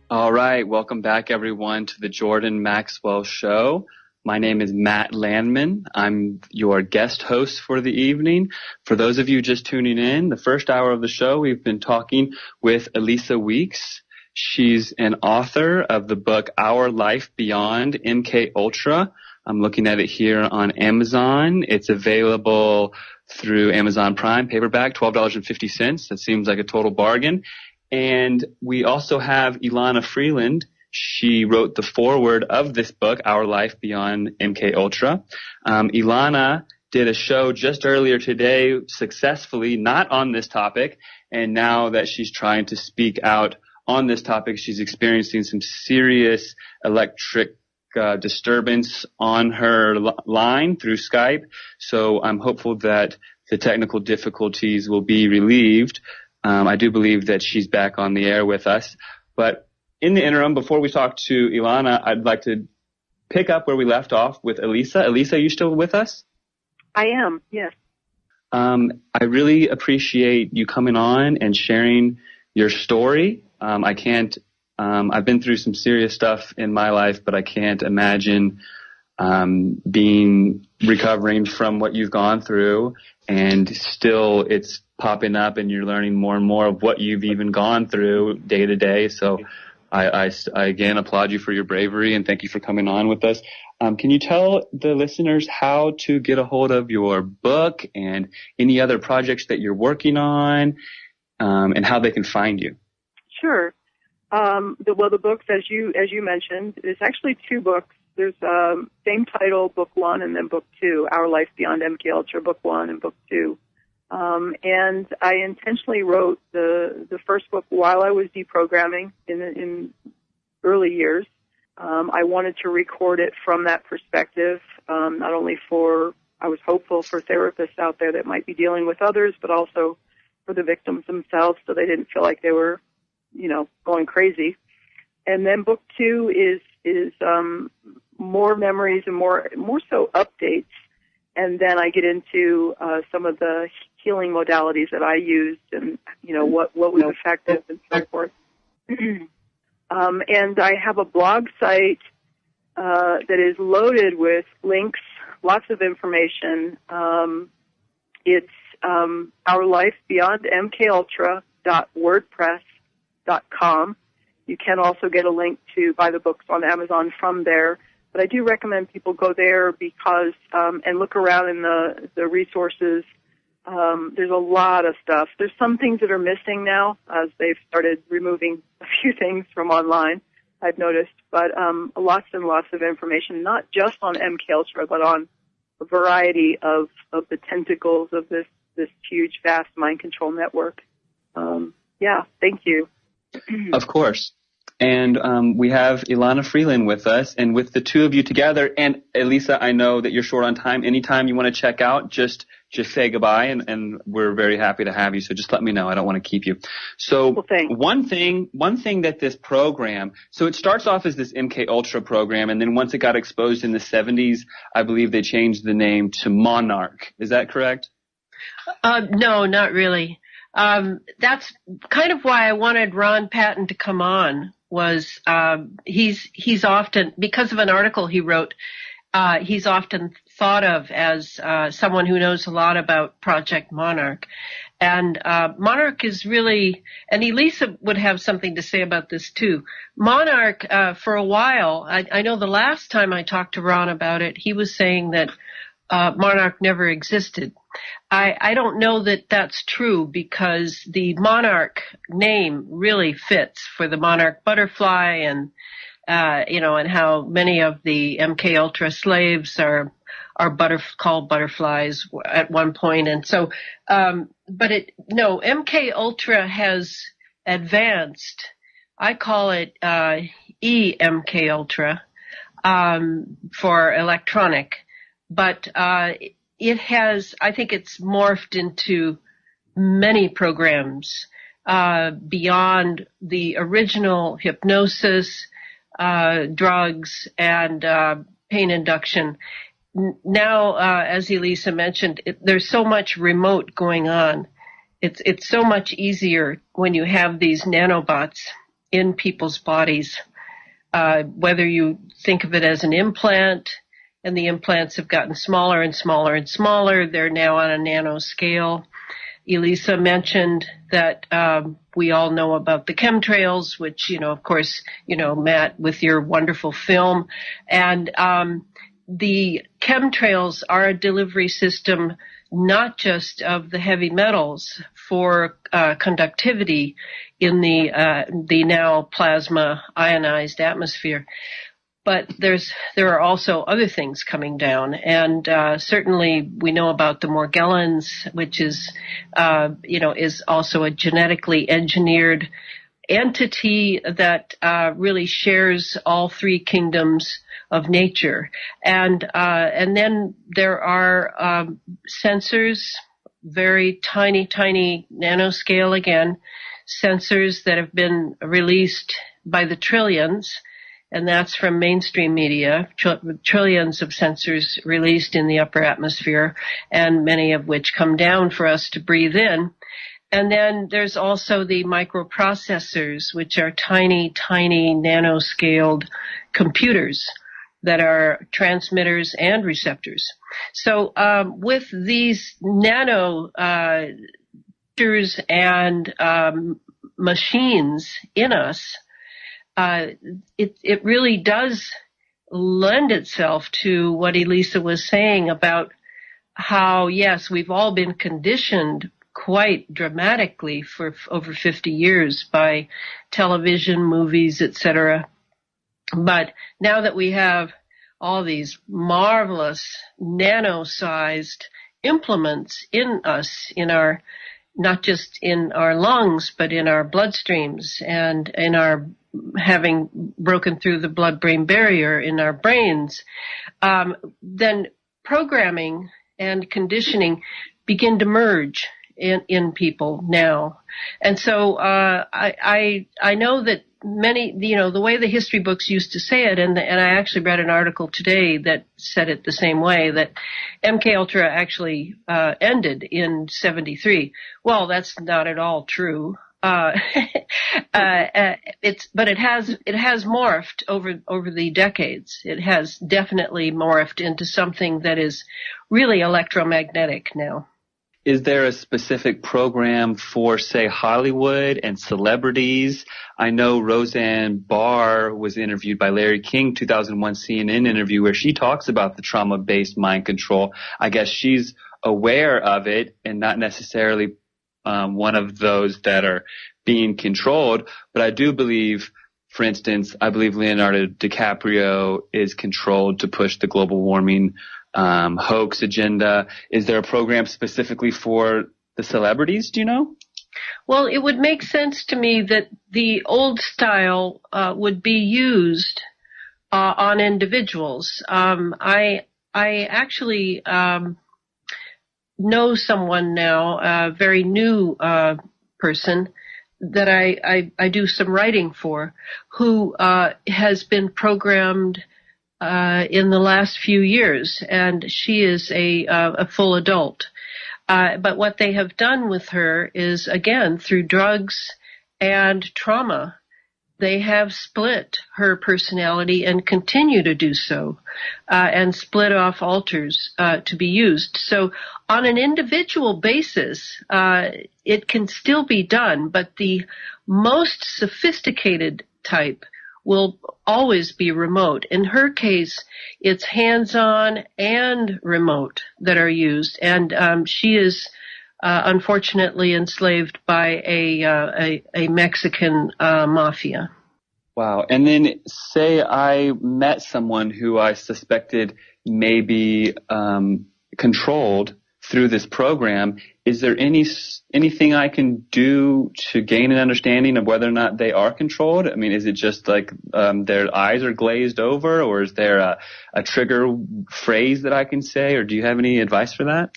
All right, welcome back everyone to the Jordan Maxwell Show. My name is Matt Landman. I'm your guest host for the evening. For those of you just tuning in, the first hour of the show, we've been talking with Elisa Weeks. She's an author of the book Our Life Beyond MK Ultra. I'm looking at it here on Amazon. It's available through Amazon Prime, paperback, $12.50. That seems like a total bargain. And we also have Ilana Freeland. She wrote the foreword of this book, Our Life Beyond MK Ultra. Ilana did a show just earlier today successfully, not on this topic. And now that she's trying to speak out on this topic, she's experiencing some serious electric disturbance on her line through Skype. So I'm hopeful that the technical difficulties will be relieved. I do believe that she's back on the air with us. But in the interim, before we talk to Ilana, I'd like to pick up where we left off with Elisa. Elisa, are you still with us? I am, yes. I really appreciate you coming on and sharing your story. I've been through some serious stuff in my life, but I can't imagine recovering from what you've gone through, and still it's popping up and you're learning more and more of what you've even gone through day to day. So I again applaud you for your bravery and thank you for coming on with us. Can you tell the listeners how to get a hold of your book and any other projects that you're working on, and how they can find you? Sure. The books, as you mentioned, is actually two books. There's same title, Book 1, and then Book 2, Our Life Beyond MK Ultra, Book 1 and Book 2. And I intentionally wrote the first book while I was deprogramming in early years. I wanted to record it from that perspective, not only I was hopeful for therapists out there that might be dealing with others, but also for the victims themselves so they didn't feel like they were, going crazy. And then Book 2 is more memories and more so updates. And then I get into some of the healing modalities that I used and, what was effective and so forth. And I have a blog site that is loaded with links, lots of information. It's ourlifebeyondmkultra.wordpress.com. You can also get a link to buy the books on Amazon from there. But I do recommend people go there because and look around in the resources. There's a lot of stuff. There's some things that are missing now as they've started removing a few things from online, I've noticed. But lots and lots of information, not just on MKUltra, but on a variety of the tentacles of this huge, vast mind control network. Thank you. Of course. And we have Ilana Freeland with us, and with the two of you together, and Elisa, I know that you're short on time. Anytime you want to check out, just say goodbye, and we're very happy to have you. So just let me know. I don't want to keep you. So Well, thanks. one thing that this program, so it starts off as this MK Ultra program, and then once it got exposed in the 70s, I believe they changed the name to Monarch. Is that correct? No, not really. That's kind of why I wanted Ron Patton to come on. Was he's often, because of an article he wrote, he's often thought of as someone who knows a lot about Project Monarch. And Monarch is really, and Elisa would have something to say about this too. Monarch, for a while, I know the last time I talked to Ron about it, he was saying that Monarch never existed. I don't know that that's true, because the Monarch name really fits for the monarch butterfly, and and how many of the MK Ultra slaves are called butterflies at one point. And so, MK Ultra has advanced. I call it EMK Ultra for electronic, but it has, I think it's morphed into many programs beyond the original hypnosis, drugs, and pain induction. Now, as Elisa mentioned, there's so much remote going on. It's so much easier when you have these nanobots in people's bodies, whether you think of it as an implant, and the implants have gotten smaller and smaller and smaller. They're now on a nano scale. Elisa mentioned that we all know about the chemtrails, which, of course, Matt, with your wonderful film. And the chemtrails are a delivery system not just of the heavy metals for conductivity in the now plasma ionized atmosphere. But there are also other things coming down, and certainly we know about the Morgellons, which is also a genetically engineered entity that really shares all three kingdoms of nature. And then there are sensors, very tiny nanoscale again, sensors that have been released by the trillions. And that's from mainstream media, trillions of sensors released in the upper atmosphere, and many of which come down for us to breathe in. And then there's also the microprocessors, which are tiny nanoscaled computers that are transmitters and receptors. So with these nano and machines in us, it really does lend itself to what Elisa was saying about how, yes, we've all been conditioned quite dramatically for over 50 years by television, movies, etc. But now that we have all these marvelous nano-sized implements in us, in our, not just in our lungs, but in our bloodstreams and in our having broken through the blood-brain barrier in our brains, then programming and conditioning begin to merge in people now. And so I know that many, the way the history books used to say it, and I actually read an article today that said it the same way, that MK Ultra actually ended in 73. Well, that's not at all true. But it has morphed over the decades. It has definitely morphed into something that is really electromagnetic now. Is there a specific program for, say, Hollywood and celebrities? I know Roseanne Barr was interviewed by Larry King, 2001 CNN interview, where she talks about the trauma-based mind control. I guess she's aware of it and not necessarily one of those that are being controlled. But I do believe, for instance, I believe Leonardo DiCaprio is controlled to push the global warming hoax agenda. Is there a program specifically for the celebrities? Do you know? Well, it would make sense to me that the old style would be used on individuals. I actually know someone now, a very new person that I do some writing for, who has been programmed in the last few years, and she is a full adult. But what they have done with her is, again, through drugs and trauma, they have split her personality and continue to do so, and split off alters to be used. So on an individual basis, it can still be done, but the most sophisticated type will always be remote. In her case, it's hands-on and remote that are used, and she is unfortunately enslaved by a Mexican mafia. Wow. And then say I met someone who I suspected may be controlled through this program. Is there anything I can do to gain an understanding of whether or not they are controlled? I mean, is it just like their eyes are glazed over, or is there a trigger phrase that I can say, or do you have any advice for that?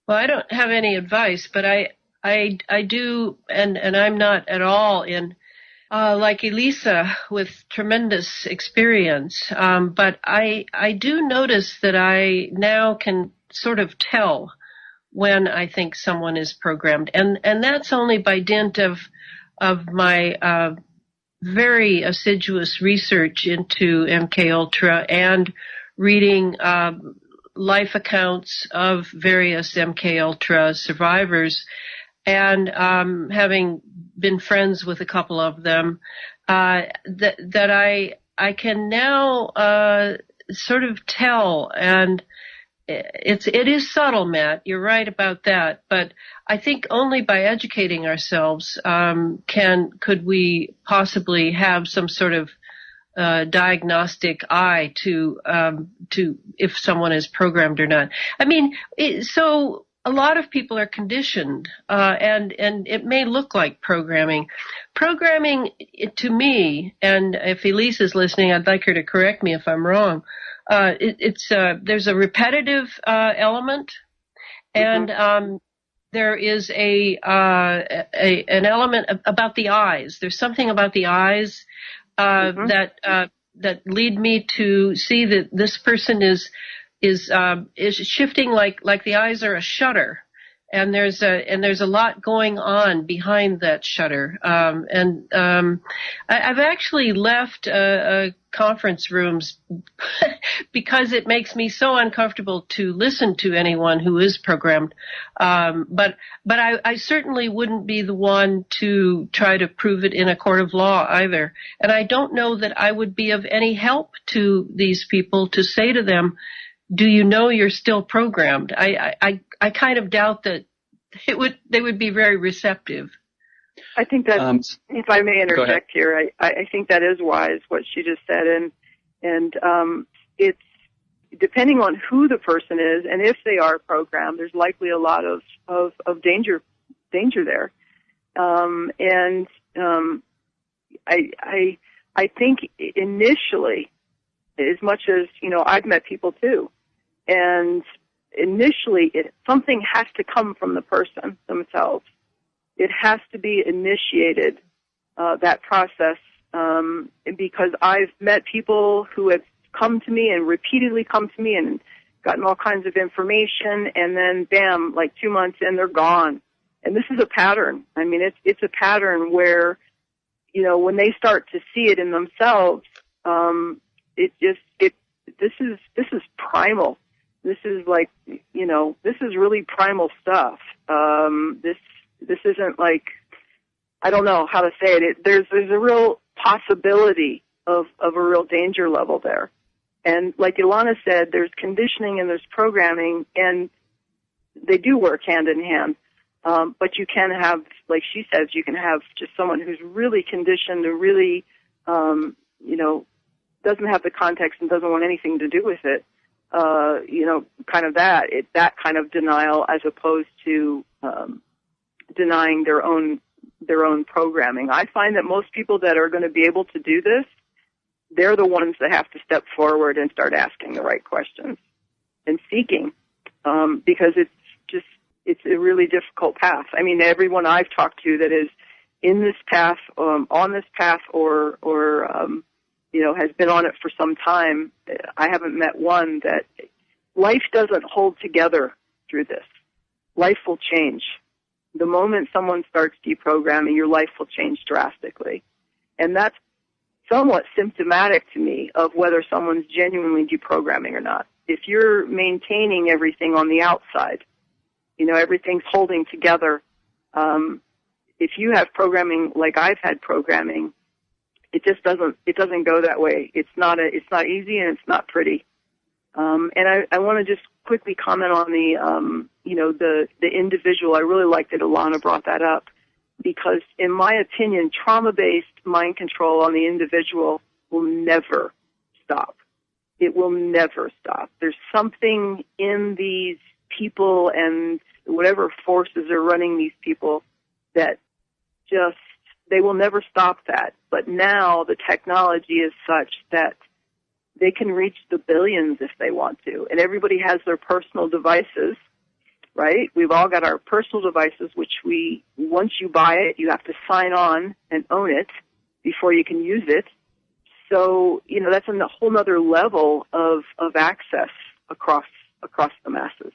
Well, I don't have any advice, but I do, and I'm not at all in like Elisa with tremendous experience, but I do notice that I now can sort of tell when I think someone is programmed, and that's only by dint of my very assiduous research into MKUltra and reading life accounts of various MKUltra survivors, and having been friends with a couple of them, that I can now sort of tell, and it is subtle, Matt. You're right about that, but I think only by educating ourselves could we possibly have some sort of diagnostic eye to if someone is programmed or not. I mean, so a lot of people are conditioned, and it may look like programming. Programming, to me, and if Elise is listening, I'd like her to correct me if I'm wrong. There's a repetitive element, and there is an element about the eyes. There's something about the eyes that lead me to see that this person is shifting like the eyes are a shutter, and there's a lot going on behind that shutter. I've actually left conference rooms because it makes me so uncomfortable to listen to anyone who is programmed. But I certainly wouldn't be the one to try to prove it in a court of law either. And I don't know that I would be of any help to these people to say to them, do you know you're still programmed? I kind of doubt that they would be very receptive. I think that, if I may interject here, I think that is wise what she just said, and it's depending on who the person is and if they are programmed, there's likely a lot of danger there, and I think initially, as much as I've met people too, and initially something has to come from the person themselves. It has to be initiated, that process, because I've met people who have come to me and repeatedly come to me and gotten all kinds of information, and then bam, like 2 months in, they're gone. And this is a pattern. I mean, it's a pattern where, when they start to see it in themselves, this is primal. This is like, this is really primal stuff. This isn't like, I don't know how to say it. There's a real possibility of a real danger level there. And like Ilana said, there's conditioning and there's programming, and they do work hand in hand. But you can have, like she says, you can have just someone who's really conditioned and really, doesn't have the context and doesn't want anything to do with it. Kind of that kind of denial, as opposed to denying their own programming. I find that most people that are going to be able to do this, they're the ones that have to step forward and start asking the right questions and seeking, because it's a really difficult path. I mean, everyone I've talked to that is in this path, on this path, or has been on it for some time, I haven't met one that life doesn't hold together through this. Life will change. The moment someone starts deprogramming, your life will change drastically. And that's somewhat symptomatic to me of whether someone's genuinely deprogramming or not. If you're maintaining everything on the outside, everything's holding together, if you have programming like I've had programming, it doesn't go that way. It's not easy, and it's not pretty. And I want to just quickly comment on the individual. I really liked that Ilana brought that up, because in my opinion, trauma-based mind control on the individual will never stop. It will never stop. There's something in these people and whatever forces are running these people that they will never stop that. But now the technology is such that they can reach the billions if they want to. And everybody has their personal devices, right? We've all got our personal devices, which once you buy it, you have to sign on and own it before you can use it. So, that's a whole nother level of access across the masses.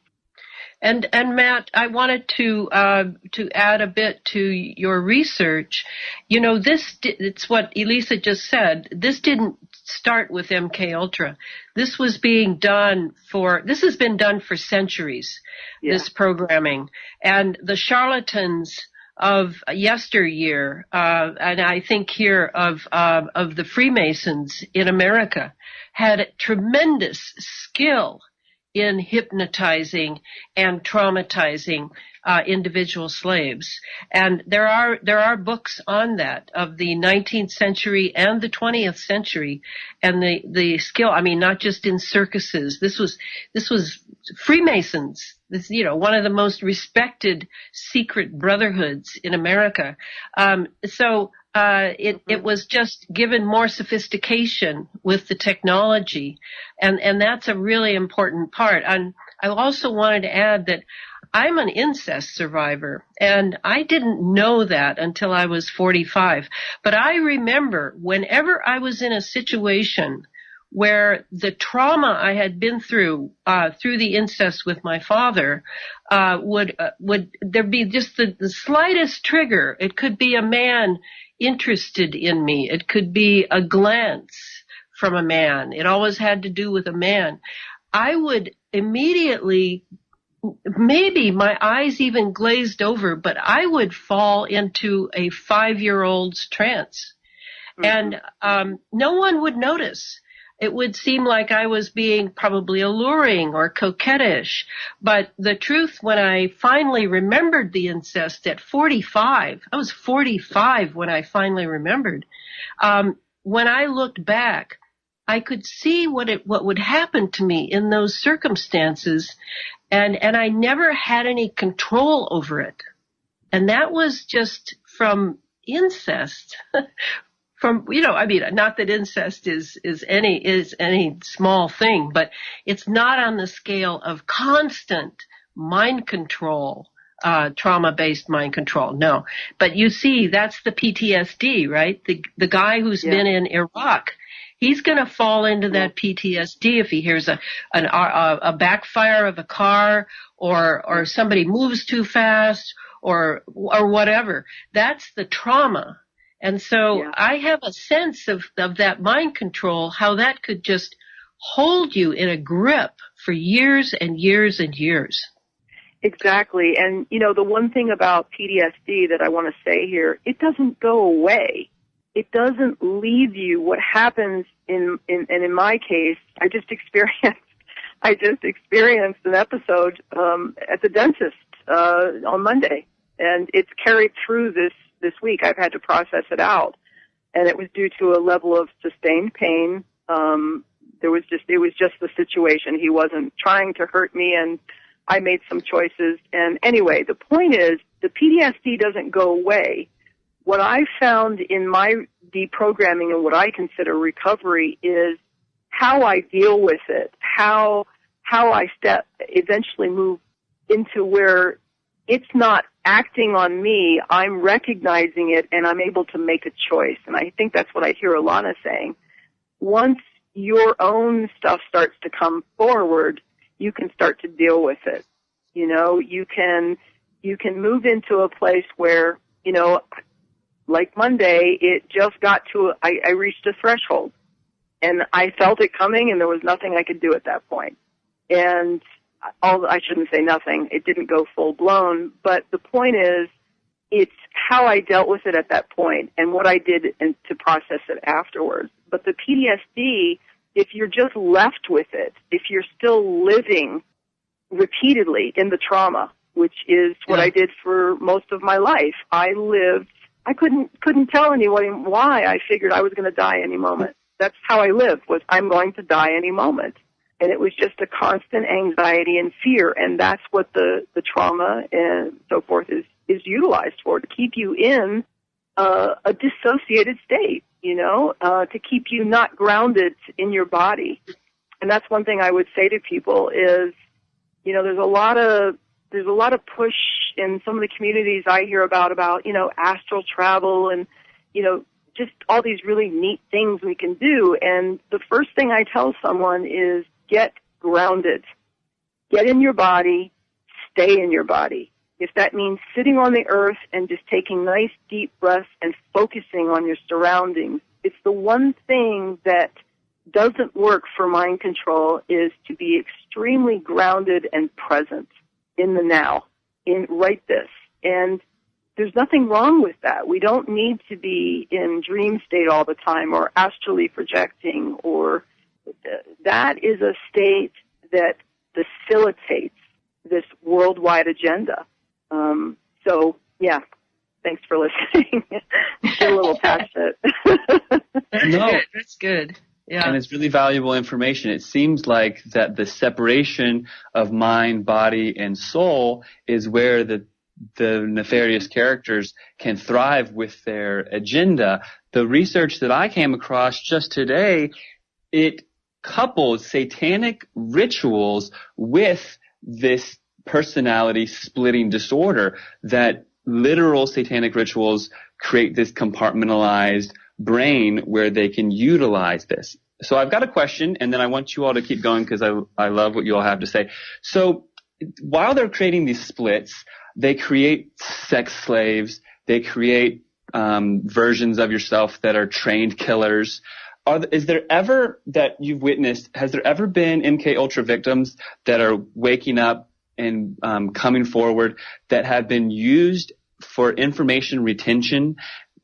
And Matt, I wanted to add a bit to your research. It's what Elisa just said. This didn't start with MK Ultra. This has been done for centuries. Yeah. This programming, and the charlatans of yesteryear, and I think here of the Freemasons in America, had tremendous skill in hypnotizing and traumatizing individual slaves. And there are books on that of the 19th century and the 20th century, and the skill, I mean, not just in circuses. This was Freemasons. This, one of the most respected secret brotherhoods in America. It was just given more sophistication with the technology, and that's a really important part. And I also wanted to add that I'm an incest survivor, and I didn't know that until I was 45. But I remember whenever I was in a situation where the trauma I had been through the incest with my father, would there be just the slightest trigger. It could be a man interested in me. It could be a glance from a man. It always had to do with a man. I would immediately, maybe my eyes even glazed over, but I would fall into a 5-year-old's trance. Mm-hmm. And no one would notice. It would seem like I was being probably alluring or coquettish. But the truth, when I finally remembered the incest at 45, I was 45 when I finally remembered. When I looked back, I could see what would happen to me in those circumstances, and I never had any control over it. And that was just from incest. From, not that incest is any small thing, but it's not on the scale of constant mind control, trauma-based mind control. No. But you see, that's the PTSD, right? The guy who's been in Iraq, he's going to fall into that PTSD if he hears a backfire of a car, or somebody moves too fast, or whatever. That's the trauma. And so I have a sense of that mind control, how that could just hold you in a grip for years and years and years. Exactly. And, the one thing about PTSD that I want to say here, it doesn't go away. It doesn't leave you. What happens in my case, I just experienced an episode at the dentist on Monday, and it's carried through this week. I've had to process it out, and it was due to a level of sustained pain. It was just the situation. He wasn't trying to hurt me, and I made some choices. And anyway, the point is, the PTSD doesn't go away. What I found in my deprogramming and what I consider recovery is how I deal with it, how I eventually move into where it's not acting on me, I'm recognizing it, and I'm able to make a choice. And I think that's what I hear Alana saying. Once your own stuff starts to come forward, you can start to deal with it. You know, you can move into a place where, you know, like Monday, it just got to, I reached a threshold. And I felt it coming, and there was nothing I could do at that point. And I shouldn't say nothing. It didn't go full blown. But the point is, it's how I dealt with it at that point and what I did to process it afterwards. But the PTSD, if you're just left with it, if you're still living repeatedly in the trauma, which is what I did for most of my life, I couldn't tell anyone why I figured I was going to die any moment. That's how I lived, was I'm going to die any moment. And it was just a constant anxiety and fear, and that's what the trauma and so forth is utilized for, to keep you in a dissociated state, you know, to keep you not grounded in your body. And that's one thing I would say to people is, you know, there's a lot of push in some of the communities I hear about, you know, astral travel and, you know, just all these really neat things we can do. And the first thing I tell someone is get grounded. Get in your body, stay in your body. If that means sitting on the earth and just taking nice deep breaths and focusing on your surroundings, it's the one thing that doesn't work for mind control, is to be extremely grounded and present in the now, in right this. And there's nothing wrong with that. We don't need to be in dream state all the time or astrally projecting, or that is a state that facilitates this worldwide agenda. So, yeah, thanks for listening. Get a little passionate. No, that's good. Yeah. And it's really valuable information. It seems like that the separation of mind, body, and soul is where the nefarious characters can thrive with their agenda. The research that I came across just today, it couples satanic rituals with this personality splitting disorder, that literal satanic rituals create this compartmentalized brain where they can utilize this. So I've got a question, and then I want you all to keep going because I love what you all have to say. So while they're creating these splits, they create sex slaves, they create versions of yourself that are trained killers. Is there ever, that you've witnessed, has there ever been MK Ultra victims that are waking up and coming forward that have been used for information retention?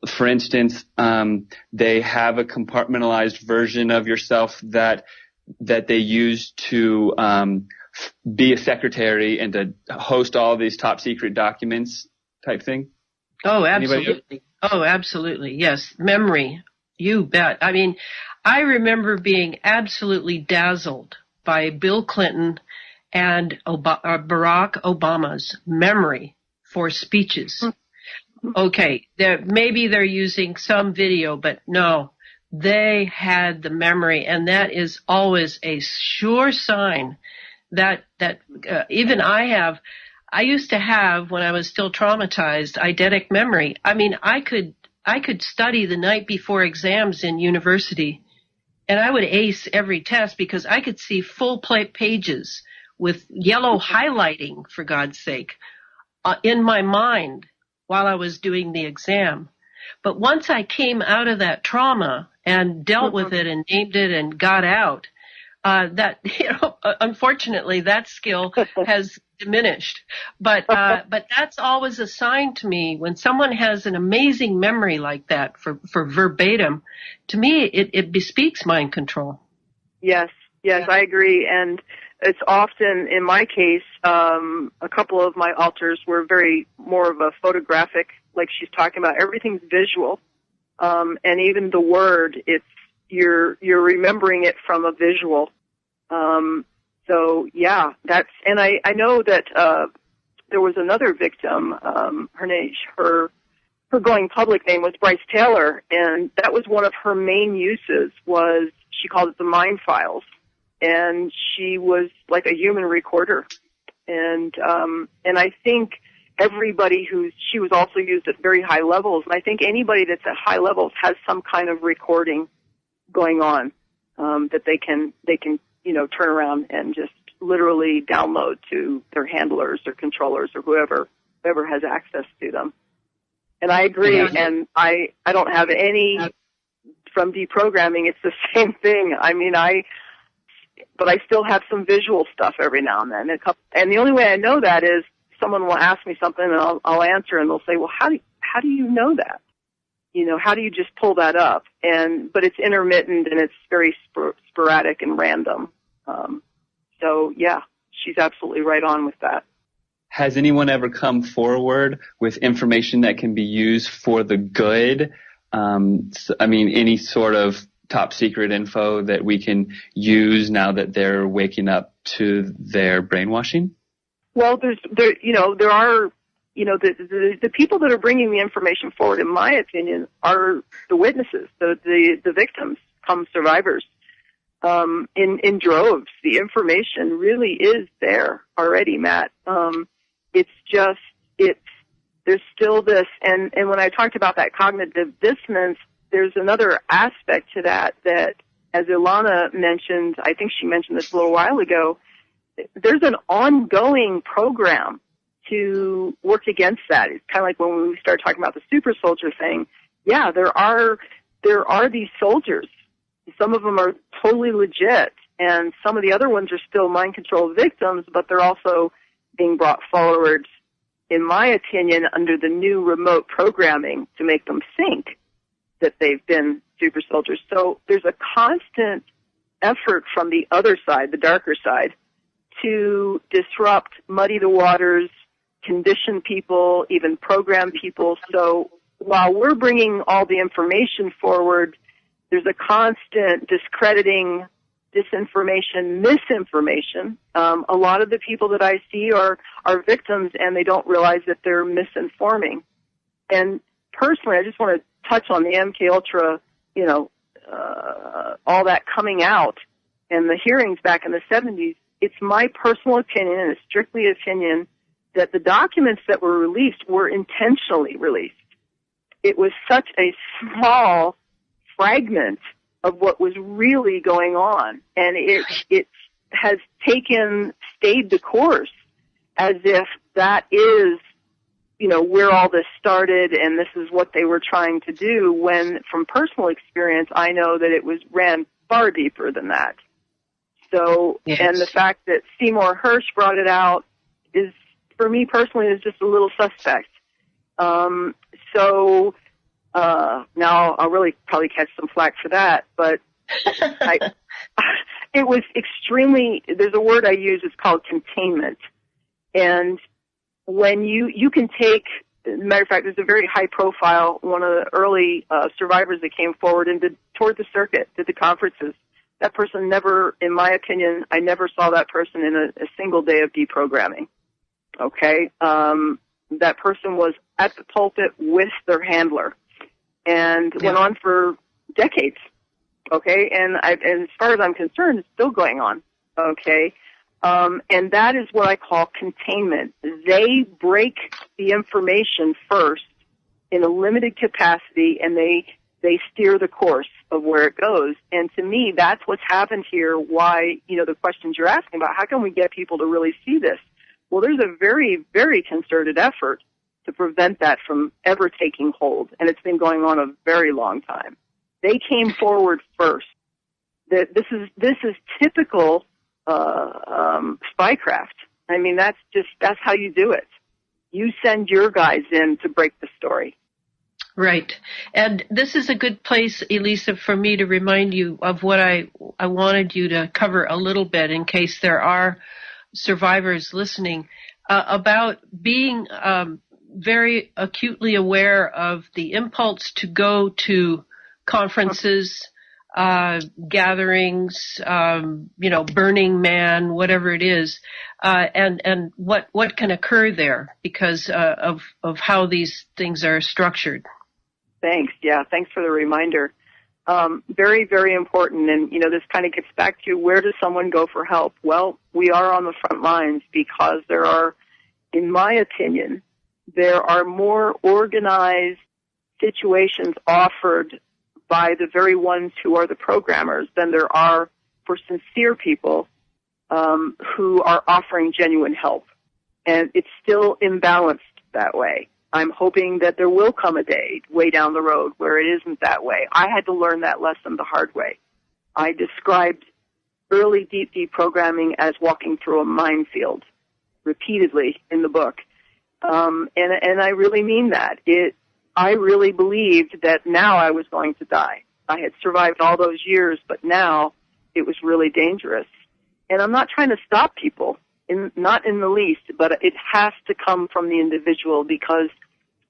For instance, they have a compartmentalized version of yourself that they use to be a secretary and to host all these top secret documents type thing? Oh, absolutely. Oh, absolutely. Yes. Memory. You bet. I mean, I remember being absolutely dazzled by Bill Clinton and Barack Obama's memory for speeches. Okay, maybe they're using some video, but no, they had the memory, and that is always a sure sign that even I used to have, when I was still traumatized, eidetic memory. I mean, I could study the night before exams in university, and I would ace every test because I could see full pages with yellow highlighting, for God's sake, in my mind while I was doing the exam. But once I came out of that trauma and dealt with it and named it and got out, unfortunately, that skill has diminished. But that's always a sign to me when someone has an amazing memory like that for verbatim. To me, it bespeaks mind control. Yes, I agree. And it's often, in my case, a couple of my alters were very more of a photographic, like she's talking about. Everything's visual. And even the word, you're remembering it from a visual. So yeah, and I know that there was another victim. Her going public name was Bryce Taylor, and that was one of her main uses. Was she called it the mind files, and she was like a human recorder, and I think she was also used at very high levels, and I think anybody that's at high levels has some kind of recording going on that they can turn around and just literally download to their handlers or controllers or whoever has access to them. And I agree, and I don't have any from deprogramming. It's the same thing. I mean, but I still have some visual stuff every now and then. And the only way I know that is someone will ask me something and I'll answer, and they'll say, well, how do you know that? How do you just pull that up? But it's intermittent and it's very sporadic and random. So yeah, she's absolutely right on with that. Has anyone ever come forward with information that can be used for the good? Any sort of top secret info that we can use now that they're waking up to their brainwashing? Well, there are, the people that are bringing the information forward, in my opinion, are the witnesses, the victims, survivors. In droves, the information really is there already, Matt. There's still this, and when I talked about that cognitive dissonance, there's another aspect to that, as Ilana mentioned, I think she mentioned this a little while ago, there's an ongoing program to work against that. It's kind of like when we start talking about the super soldier thing. Yeah, there are these soldiers. Some of them are totally legit, and some of the other ones are still mind control victims, but they're also being brought forward, in my opinion, under the new remote programming to make them think that they've been super soldiers. So there's a constant effort from the other side, the darker side, to disrupt, muddy the waters, condition people, even program people. So while we're bringing all the information forward, there's a constant discrediting, disinformation, misinformation. A lot of the people that I see are victims, and they don't realize that they're misinforming. And personally, I just want to touch on the MK Ultra, all that coming out and the hearings back in the 70s. It's my personal opinion, and it's strictly opinion, that the documents that were released were intentionally released. It was such a small fragment of what was really going on, and it has stayed the course as if that is, where all this started and this is what they were trying to do, when from personal experience I know that it ran far deeper than that. So, yes. And the fact that Seymour Hersh brought it out is, for me personally, is just a little suspect. Now I'll really probably catch some flack for that, but it was extremely, there's a word I use, it's called containment. And when you can take, as a matter of fact, there's a very high profile, one of the early survivors that came forward and toured the circuit, did the conferences. That person never, in my opinion, I never saw that person in a single day of deprogramming. Okay? That person was at the pulpit with their handler and went on for decades. Okay? And as far as I'm concerned, it's still going on. Okay? And that is what I call containment. They break the information first in a limited capacity, and they steer the course of where it goes. And to me, that's what's happened here. Why, the questions you're asking about, how can we get people to really see this? Well, there's a very, very concerted effort to prevent that from ever taking hold, and it's been going on a very long time. They came forward first. This is typical spycraft. I mean, that's how you do it. You send your guys in to break the story. Right. And this is a good place, Elisa, for me to remind you of what I wanted you to cover a little bit in case there are survivors listening, about being very acutely aware of the impulse to go to conferences, gatherings, Burning Man, whatever it is, and what can occur there because of how these things are structured. Thanks. Yeah, thanks for the reminder. Very, very important. And, this kind of gets back to where does someone go for help? Well, we are on the front lines because there are, in my opinion, there are more organized situations offered by the very ones who are the programmers than there are for sincere people who are offering genuine help. And it's still imbalanced that way. I'm hoping that there will come a day way down the road where it isn't that way. I had to learn that lesson the hard way. I described early deep programming as walking through a minefield repeatedly in the book. And I really mean that. I really believed that now I was going to die. I had survived all those years, but now it was really dangerous. And I'm not trying to stop people, not in the least, but it has to come from the individual because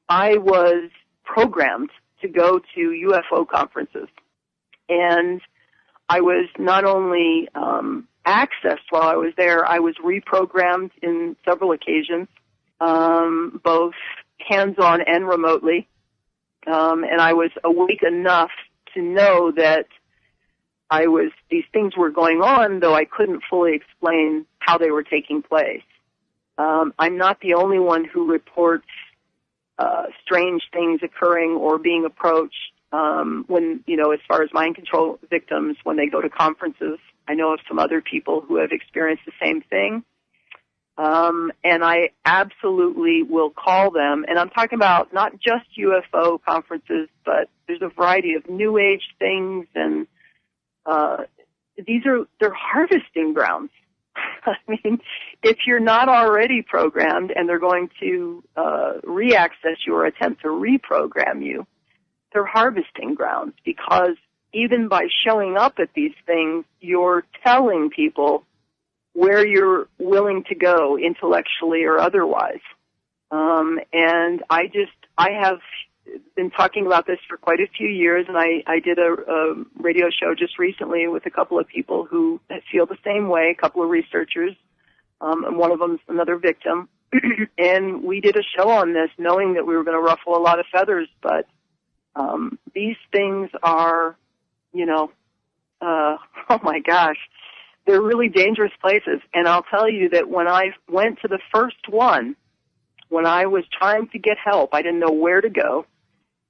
I was programmed to go to UFO conferences. And I was not only accessed while I was there, I was reprogrammed in several occasions, both hands-on and remotely. And I was awake enough to know that these things were going on, though I couldn't fully explain how they were taking place. I'm not the only one who reports strange things occurring or being approached when, as far as mind control victims, when they go to conferences. I know of some other people who have experienced the same thing. And I absolutely will call them. And I'm talking about not just UFO conferences, but there's a variety of New Age things, and they're harvesting grounds. I mean, if you're not already programmed and they're going to re-access you or attempt to reprogram you, they're harvesting grounds because even by showing up at these things, you're telling people where you're willing to go intellectually or otherwise. And I have been talking about this for quite a few years, and I did a radio show just recently with a couple of people who feel the same way, a couple of researchers, and one of them's another victim. And we did a show on this knowing that we were going to ruffle a lot of feathers, but these things are, oh my gosh, they're really dangerous places. And I'll tell you that when I went to the first one, when I was trying to get help, I didn't know where to go,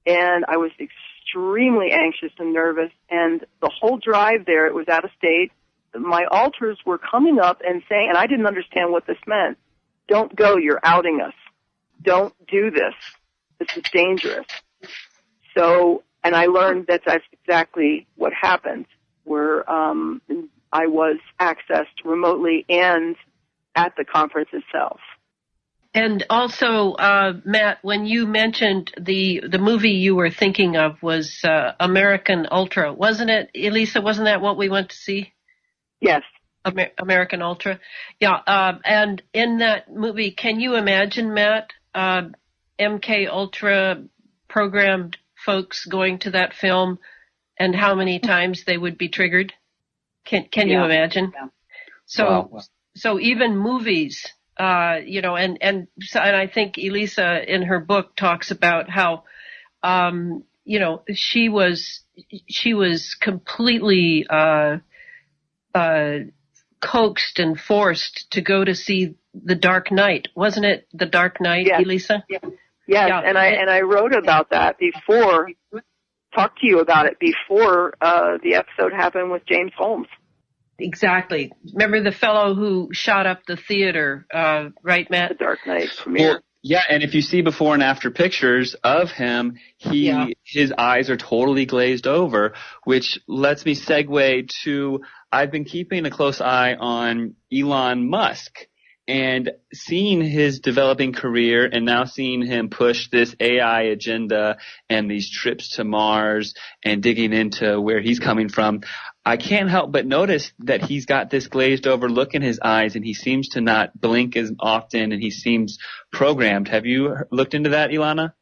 and I was extremely anxious and nervous, and the whole drive there, it was out of state, my alters were coming up and saying, and I didn't understand what this meant, don't go, you're outing us. Don't do this. This is dangerous. So, and I learned that that's exactly what happened, where I was accessed remotely and at the conference itself. And also, Matt, when you mentioned the movie you were thinking of was American Ultra, wasn't it, Elisa? Wasn't that what we went to see? Yes. American Ultra. Yeah. And in that movie, can you imagine, Matt, MK Ultra programmed folks going to that film and how many times they would be triggered? Can you imagine? Yeah. So even movies. And I think Elisa in her book talks about how, she was completely, coaxed and forced to go to see The Dark Knight. Wasn't it The Dark Knight, yes. Elisa? Yes. Yeah. And I wrote about that talked to you about it before, the episode happened with James Holmes. Exactly. Remember the fellow who shot up the theater, right, Matt? The Dark Knight premiere. Well, yeah, and if you see before and after pictures of him, his eyes are totally glazed over, which lets me segue to I've been keeping a close eye on Elon Musk and seeing his developing career and now seeing him push this AI agenda and these trips to Mars and digging into where he's coming from. I can't help but notice that he's got this glazed over look in his eyes and he seems to not blink as often and he seems programmed. Have you looked into that, Ilana?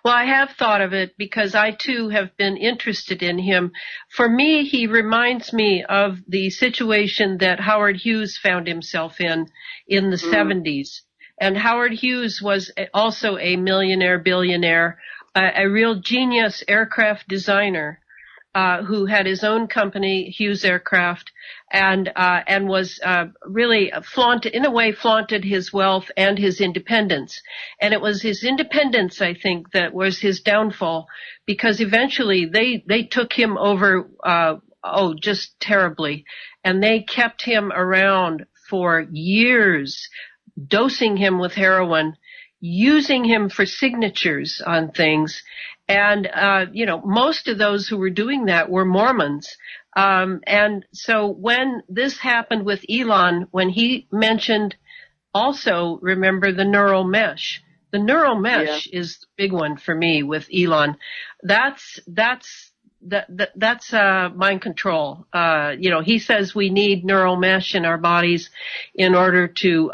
Well, I have thought of it because I, too, have been interested in him. For me, he reminds me of the situation that Howard Hughes found himself in the 70s. And Howard Hughes was also a millionaire, billionaire, a real genius aircraft designer who had his own company, Hughes Aircraft, and was really flaunted his wealth and his independence. And it was his independence, I think, that was his downfall, because eventually they took him over, just terribly, and they kept him around for years, dosing him with heroin, using him for signatures on things. And, most of those who were doing that were Mormons. And so when this happened with Elon, when he mentioned also, remember, the neural mesh. The neural mesh is the big one for me with Elon. That's mind control. He says we need neural mesh in our bodies in order to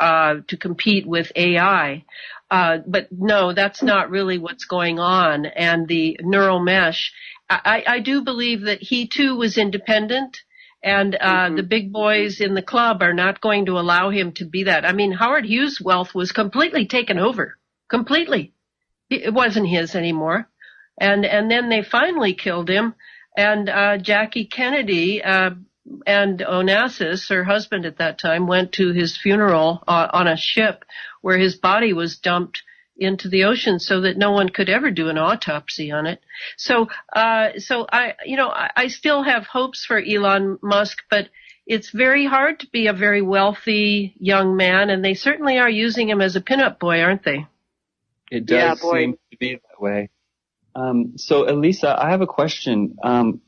compete with AI. But no, that's not really what's going on. And the neural mesh, I do believe that he too was independent, and the big boys in the club are not going to allow him to be that. I mean, Howard Hughes' wealth was completely taken over. Completely. It wasn't his anymore. And then they finally killed him, and Jackie Kennedy and Onassis, her husband at that time, went to his funeral on a ship where his body was dumped into the ocean so that no one could ever do an autopsy on it. So I still have hopes for Elon Musk, but it's very hard to be a very wealthy young man, and they certainly are using him as a pinup boy, aren't they? It does seem to be that way. So Elisa, I have a question.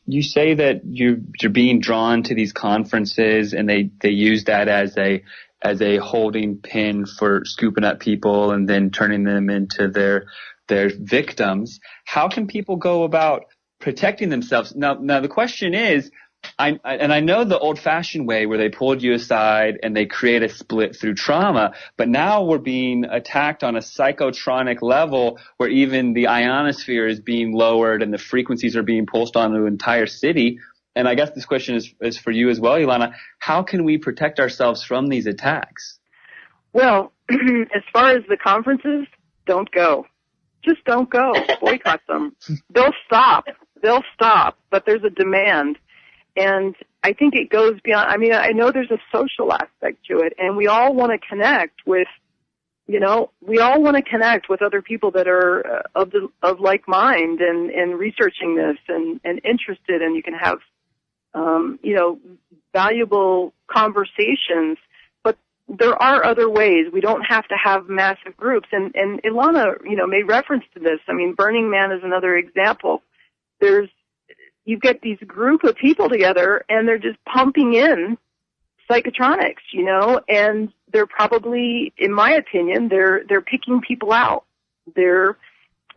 You say that you're being drawn to these conferences, and they use that as a holding pin for scooping up people and then turning them into their victims. How can people go about protecting themselves? Now the question is, I know the old-fashioned way where they pulled you aside and they create a split through trauma, but now we're being attacked on a psychotronic level where even the ionosphere is being lowered and the frequencies are being pulsed onto an entire city. And I guess this question is for you as well, Ilana. How can we protect ourselves from these attacks? Well, as far as the conferences, don't go. Just don't go. Boycott them. They'll stop, but there's a demand. And I think it goes beyond, I know there's a social aspect to it, and we all want to connect with, other people that are of like mind and researching this and interested, and you can have, valuable conversations. But there are other ways. We don't have to have massive groups. And Ilana, made reference to this. I mean, Burning Man is another example. You get these group of people together, and they're just pumping in psychotronics, and they're probably, in my opinion, they're picking people out. They're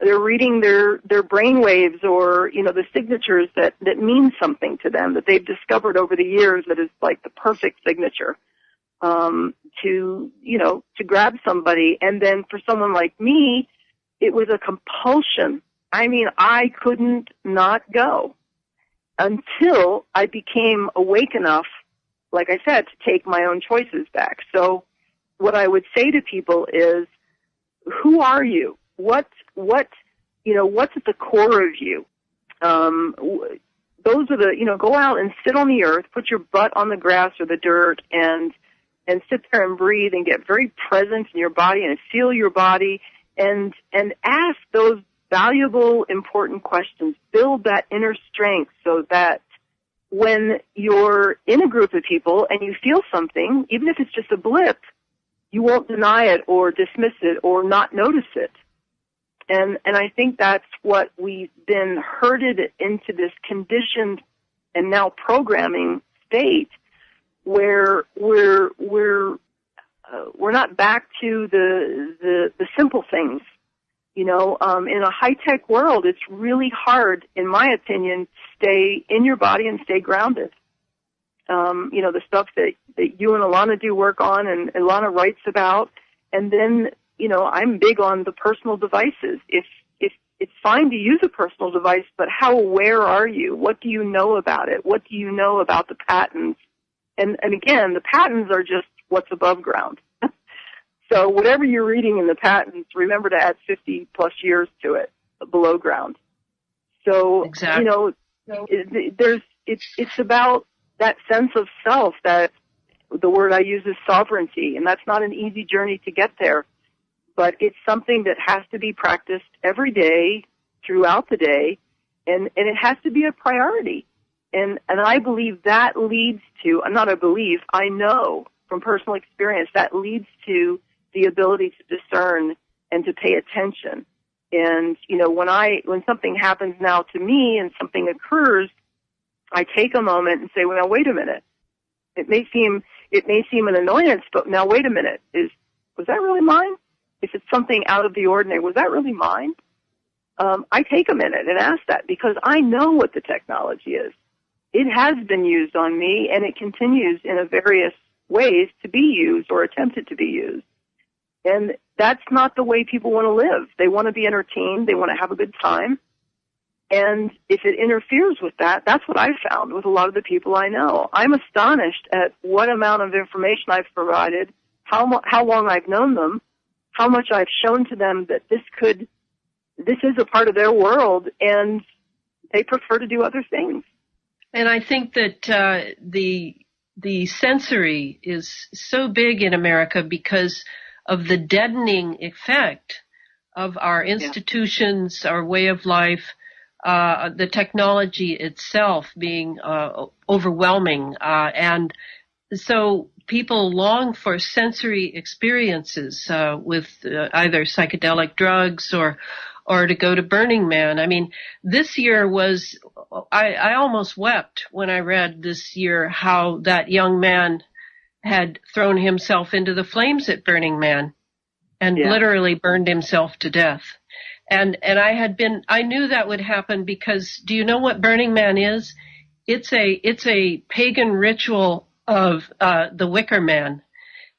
reading their brain waves or, the signatures that mean something to them, that they've discovered over the years that is like the perfect signature, to grab somebody. And then for someone like me, it was a compulsion. I couldn't not go until I became awake enough, like I said, to take my own choices back. So what I would say to people is, who are you? What's at the core of you? Those are go out and sit on the earth, put your butt on the grass or the dirt, and sit there and breathe and get very present in your body and feel your body and ask those valuable, important questions. Build that inner strength so that when you're in a group of people and you feel something, even if it's just a blip, you won't deny it or dismiss it or not notice it. And I think that's what we've been herded into, this conditioned and now programming state where we're not back to the simple things. In a high-tech world, it's really hard, in my opinion, to stay in your body and stay grounded. The stuff that you and Ilana do work on and Ilana writes about. And then, I'm big on the personal devices. If it's fine to use a personal device, but how aware are you? What do you know about it? What do you know about the patents? And again, the patents are just what's above ground. So whatever you're reading in the patents, remember to add 50 plus years to it below ground. So, exactly. It's about that sense of self, that the word I use is sovereignty, and that's not an easy journey to get there. But it's something that has to be practiced every day, throughout the day, and it has to be a priority. And I believe that leads to, I know from personal experience, that leads to the ability to discern and to pay attention. And, when something happens now to me and something occurs, I take a moment and say, well, now wait a minute. It may seem an annoyance, but now wait a minute. Was that really mine? If it's something out of the ordinary, was that really mine? I take a minute and ask that, because I know what the technology is. It has been used on me, and it continues in various ways to be used or attempted to be used. And that's not the way people want to live. They want to be entertained. They want to have a good time. And if it interferes with that, that's what I've found with a lot of the people I know. I'm astonished at what amount of information I've provided, how long I've known them, how much I've shown to them that this is a part of their world, and they prefer to do other things. And I think that the sensory is so big in America because of the deadening effect of our institutions, our way of life, the technology itself being overwhelming, and so people long for sensory experiences with either psychedelic drugs or to go to Burning Man. I mean, this year was, I almost wept when I read this year how that young man had thrown himself into the flames at Burning Man and literally burned himself to death. And I knew that would happen because do you know what Burning Man is? It's a pagan ritual of the Wicker Man.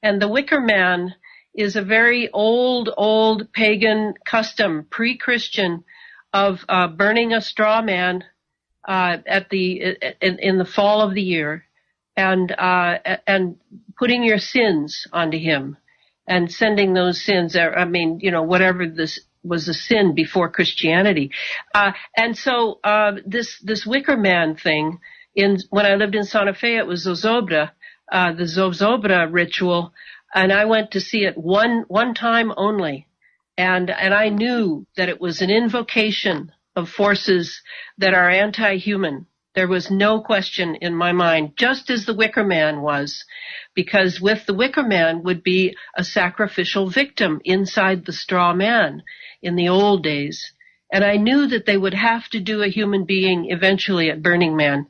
And the Wicker Man is a very old pagan custom, pre-Christian, of burning a straw man in the fall of the year, and putting your sins onto him, and sending those sins. Whatever this was a sin before Christianity, and so this Wicker Man thing. When I lived in Santa Fe, it was Zozobra, the Zozobra ritual. And I went to see it one time only, and I knew that it was an invocation of forces that are anti-human. There was no question in my mind, just as the Wicker Man was, because with the Wicker Man would be a sacrificial victim inside the straw man in the old days. And I knew that they would have to do a human being eventually at Burning Man.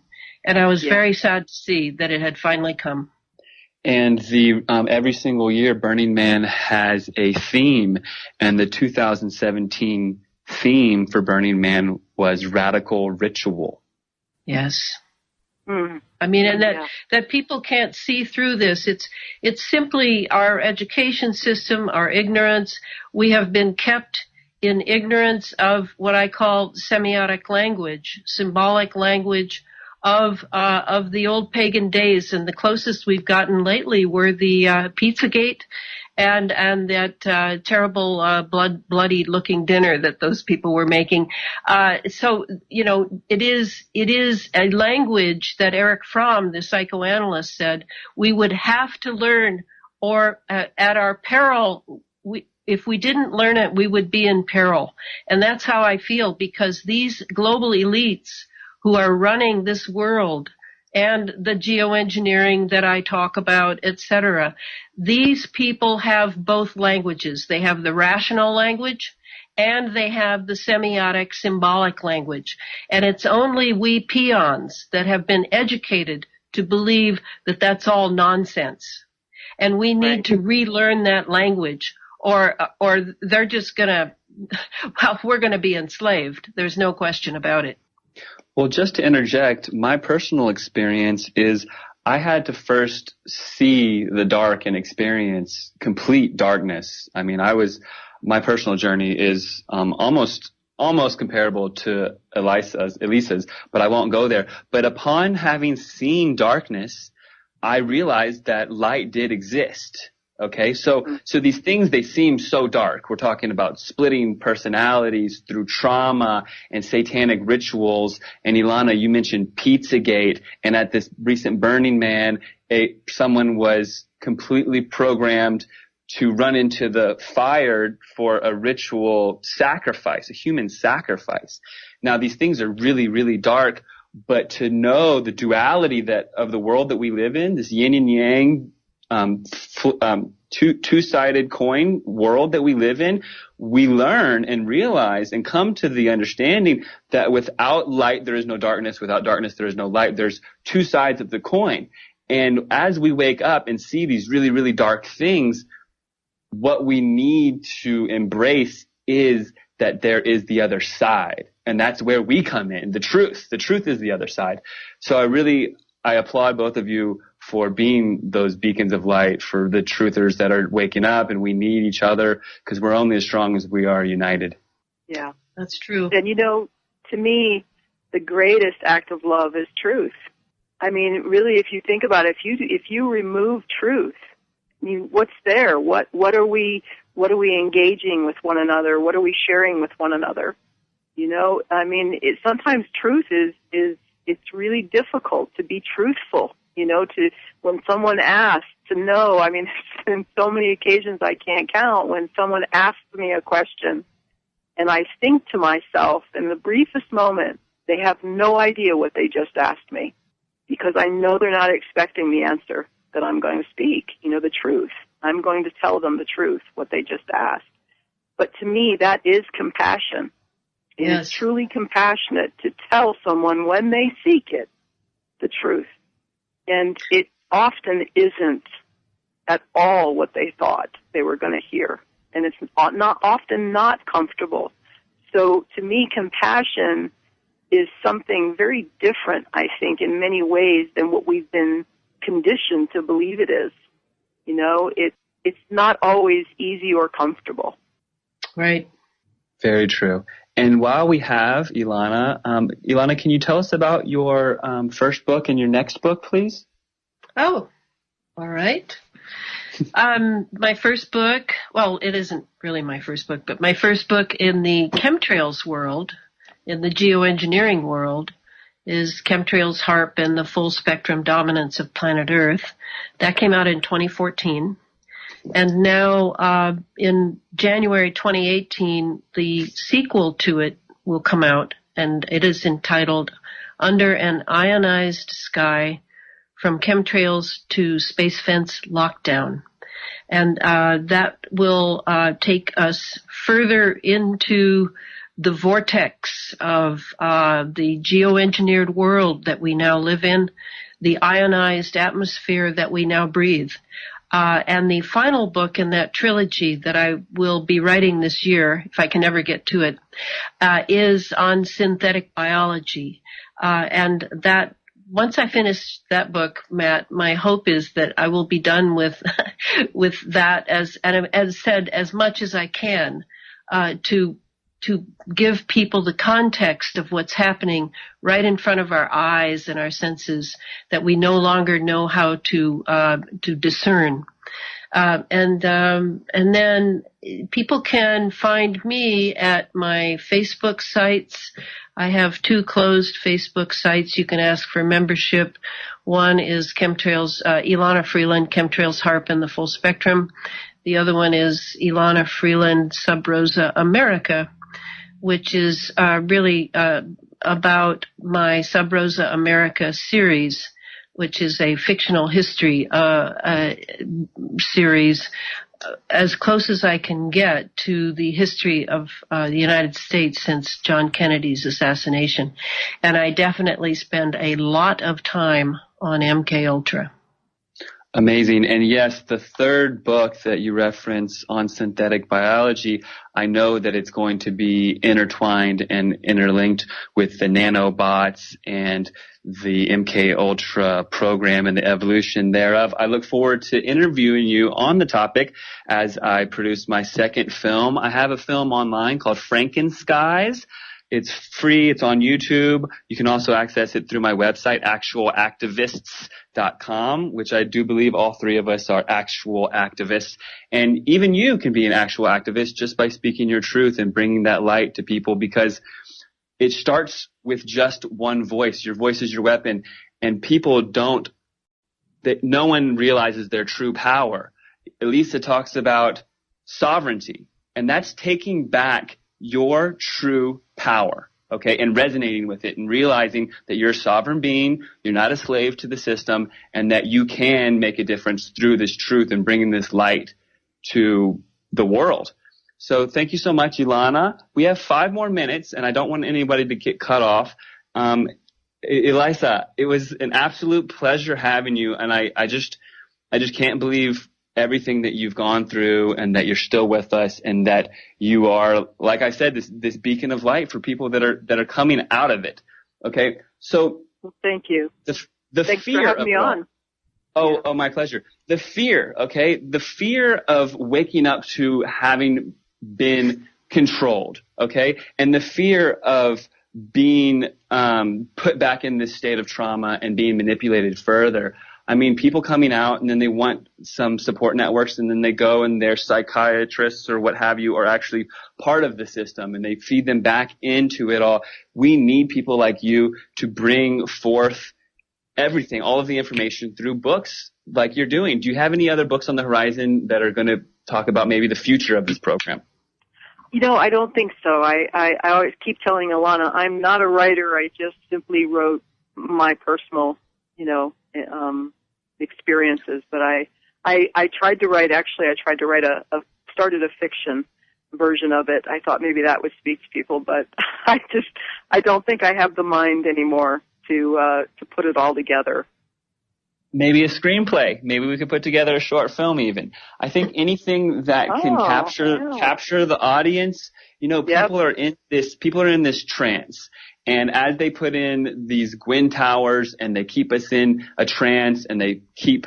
And I was very sad to see that it had finally come. And every single year, Burning Man has a theme, and the 2017 theme for Burning Man was radical ritual. Yes. I mean, and that people can't see through this. It's simply our education system, our ignorance. We have been kept in ignorance of what I call semiotic language, symbolic language of the old pagan days, and the closest we've gotten lately were the Pizzagate and that terrible bloody looking dinner that those people were making. So it is a language that Erich Fromm, the psychoanalyst, said we would have to learn, or at our peril. If we didn't learn it, we would be in peril, and that's how I feel, because these global elites who are running this world and the geoengineering that I talk about, etc. These people have both languages. They have the rational language and they have the semiotic symbolic language. And it's only we peons that have been educated to believe that that's all nonsense. And we need to relearn that language, or they're just gonna, we're gonna be enslaved. There's no question about it. Well, just to interject, my personal experience is I had to first see the dark and experience complete darkness. I mean, my personal journey is almost almost comparable to Elisa's, but I won't go there. But upon having seen darkness, I realized that light did exist. Okay, so these things, they seem so dark. We're talking about splitting personalities through trauma and satanic rituals. And Ilana, you mentioned Pizzagate, and at this recent Burning Man, someone was completely programmed to run into the fire for a ritual sacrifice, a human sacrifice. Now, these things are really, really dark, but to know the duality of the world that we live in, this yin and yang, two-sided coin world that we live in, we learn and realize and come to the understanding that without light, there is no darkness. Without darkness, there is no light. There's two sides of the coin. And as we wake up and see these really, really dark things, what we need to embrace is that there is the other side. And that's where we come in. The truth is the other side. So I applaud both of you for being those beacons of light for the truthers that are waking up, and we need each other because we're only as strong as we are united. Yeah, that's true. And to me, the greatest act of love is truth. I mean, really, if you think about it, if you remove truth, I mean, what's there? What are we engaging with one another? What are we sharing with one another? I mean, sometimes truth it's really difficult to be truthful. When someone asks to know, I mean, in so many occasions I can't count when someone asks me a question and I think to myself in the briefest moment, they have no idea what they just asked me because I know they're not expecting the answer that I'm going to speak, the truth. I'm going to tell them the truth, what they just asked. But to me, that is compassion. It is truly compassionate to tell someone when they seek it, the truth. And it often isn't at all what they thought they were going to hear. And it's often not comfortable. So to me, compassion is something very different, I think, in many ways than what we've been conditioned to believe it is. It's not always easy or comfortable. Right. Very true. And while we have Ilana, can you tell us about your first book and your next book, please? Oh, all right. My first book, well, it isn't really my first book, but my first book in the chemtrails world, in the geoengineering world, is Chemtrails, HAARP, and the Full Spectrum Dominance of Planet Earth. That came out in 2014. And now in January 2018, the sequel to it will come out, and it is entitled Under an Ionized Sky, From Chemtrails to Space Fence Lockdown. And that will take us further into the vortex of the geoengineered world that we now live in, the ionized atmosphere that we now breathe. And the final book in that trilogy that I will be writing this year, if I can ever get to it, is on synthetic biology. And that, once I finish that book, Matt, my hope is that I will be done with, with that as said, as much as I can, to give people the context of what's happening right in front of our eyes and our senses that we no longer know how to discern. And then people can find me at my Facebook sites. I have 2 closed Facebook sites. You can ask for membership. One is Chemtrails, Ilana Freeland, Chemtrails, HAARP, and the Full Spectrum. The other one is Ilana Freeland, Sub Rosa America, which is really about my Sub Rosa America series, which is a fictional history series, as close as I can get to the history of the United States since John Kennedy's assassination. And I definitely spend a lot of time on MKUltra. Amazing. And yes, the third book that you reference on synthetic biology, I know that it's going to be intertwined and interlinked with the nanobots and the MK Ultra program and the evolution thereof. I look forward to interviewing you on the topic as I produce my second film. I have a film online called Frankenskies. It's free. It's on YouTube. You can also access it through my website, actualactivists.com, which I do believe all three of us are actual activists. And even you can be an actual activist just by speaking your truth and bringing that light to people, because it starts with just one voice. Your voice is your weapon, and no one realizes their true power. Elisa talks about sovereignty, and that's taking back your true power, okay, and resonating with it and realizing that you're a sovereign being, you're not a slave to the system, and that you can make a difference through this truth and bringing this light to the world. So thank you so much, Ilana. We have 5 more minutes, and I don't want anybody to get cut off. Elisa, it was an absolute pleasure having you, and I just can't believe everything that you've gone through, and that you're still with us, and that you are, like I said, this beacon of light for people that are coming out of it. Okay, so thank you. The Thanks fear for having of me on. Oh, my pleasure. The fear, okay, the fear of waking up to having been controlled, okay, and the fear of being put back in this state of trauma and being manipulated further. I mean, people coming out and then they want some support networks, and then they go and their psychiatrists or what have you are actually part of the system, and they feed them back into it all. We need people like you to bring forth everything, all of the information through books like you're doing. Do you have any other books on the horizon that are going to talk about maybe the future of this program? I don't think so. I always keep telling Ilana, I'm not a writer. I just simply wrote my personal, experiences. But I tried to write, started a fiction version of it. I thought maybe that would speak to people, but I don't think I have the mind anymore to put it all together. Maybe a screenplay. Maybe we could put together a short film even. I think anything that can capture the audience. People are in this trance. And as they put in these Gwyn towers and they keep us in a trance and they keep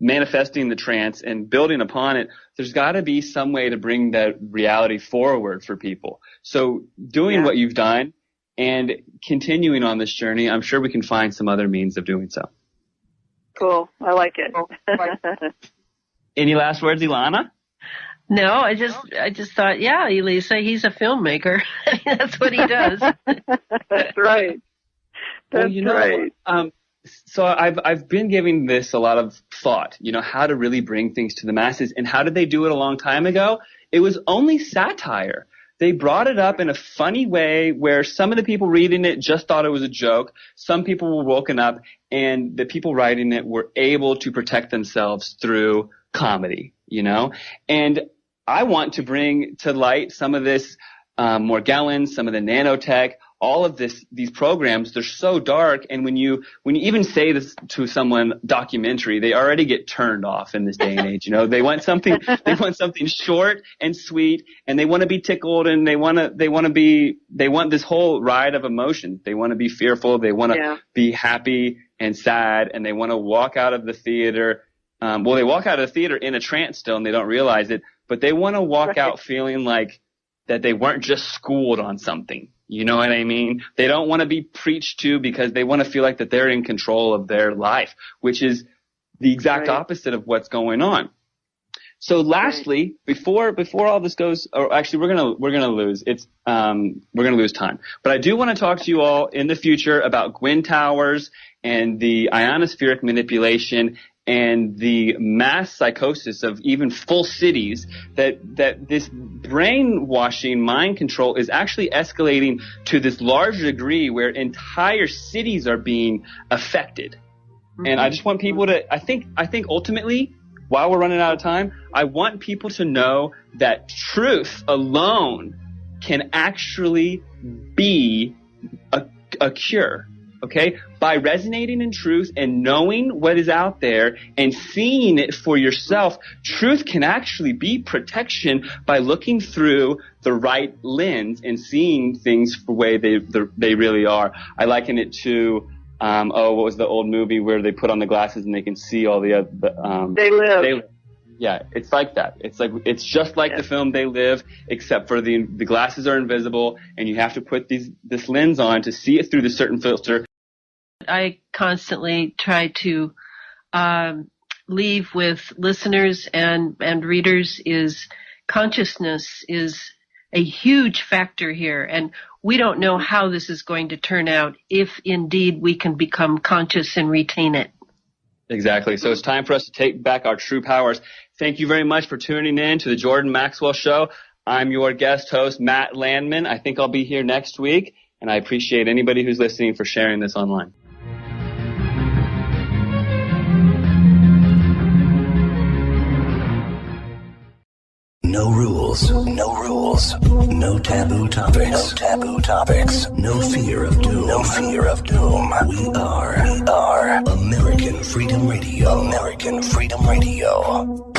manifesting the trance and building upon it, there's got to be some way to bring that reality forward for people. So doing what you've done and continuing on this journey, I'm sure we can find some other means of doing so. Cool. I like it. Any last words, Ilana? No, I just thought, Elisa, he's a filmmaker. That's what he does. That's right. That's right. So I've been giving this a lot of thought, how to really bring things to the masses. And how did they do it a long time ago? It was only satire. They brought it up in a funny way where some of the people reading it just thought it was a joke. Some people were woken up, and the people writing it were able to protect themselves through comedy, And I want to bring to light some of this Morgellons, some of the nanotech, all of these programs. They're so dark, and when you even say this to someone documentary, they already get turned off in this day and age. They want something short and sweet, and they want to be tickled, and they want this whole ride of emotion. They want to be fearful, they want to be happy and sad, and they want to walk out of the theater. They walk out of the theater in a trance still, and they don't realize it, but they want to walk out feeling like that they weren't just schooled on something. You know what I mean? They don't want to be preached to, because they want to feel like that they're in control of their life, which is the exact opposite of what's going on. So lastly, before all this goes, or actually we're gonna lose. We're gonna lose time. But I do want to talk to you all in the future about Gwyn towers and the ionospheric manipulation and the mass psychosis of even full cities, that this brainwashing mind control is actually escalating to this large degree where entire cities are being affected. Mm-hmm. And I just want people to, I think ultimately, while we're running out of time, I want people to know that truth alone can actually be a cure. Okay, by resonating in truth and knowing what is out there and seeing it for yourself, truth can actually be protection by looking through the right lens and seeing things for the way they really are. I liken it to, what was the old movie where they put on the glasses and they can see all the other, They Live. Yeah, it's like that. It's just like the film They Live, except for the glasses are invisible and you have to put this lens on to see it through the certain filter. I constantly try to leave with listeners and readers is consciousness is a huge factor here. And we don't know how this is going to turn out if indeed we can become conscious and retain it. Exactly. So it's time for us to take back our true powers. Thank you very much for tuning in to the Jordan Maxwell Show. I'm your guest host, Matt Landman. I think I'll be here next week, and I appreciate anybody who's listening for sharing this online. No rules, no rules, no taboo topics, no fear of doom, We are American Freedom Radio.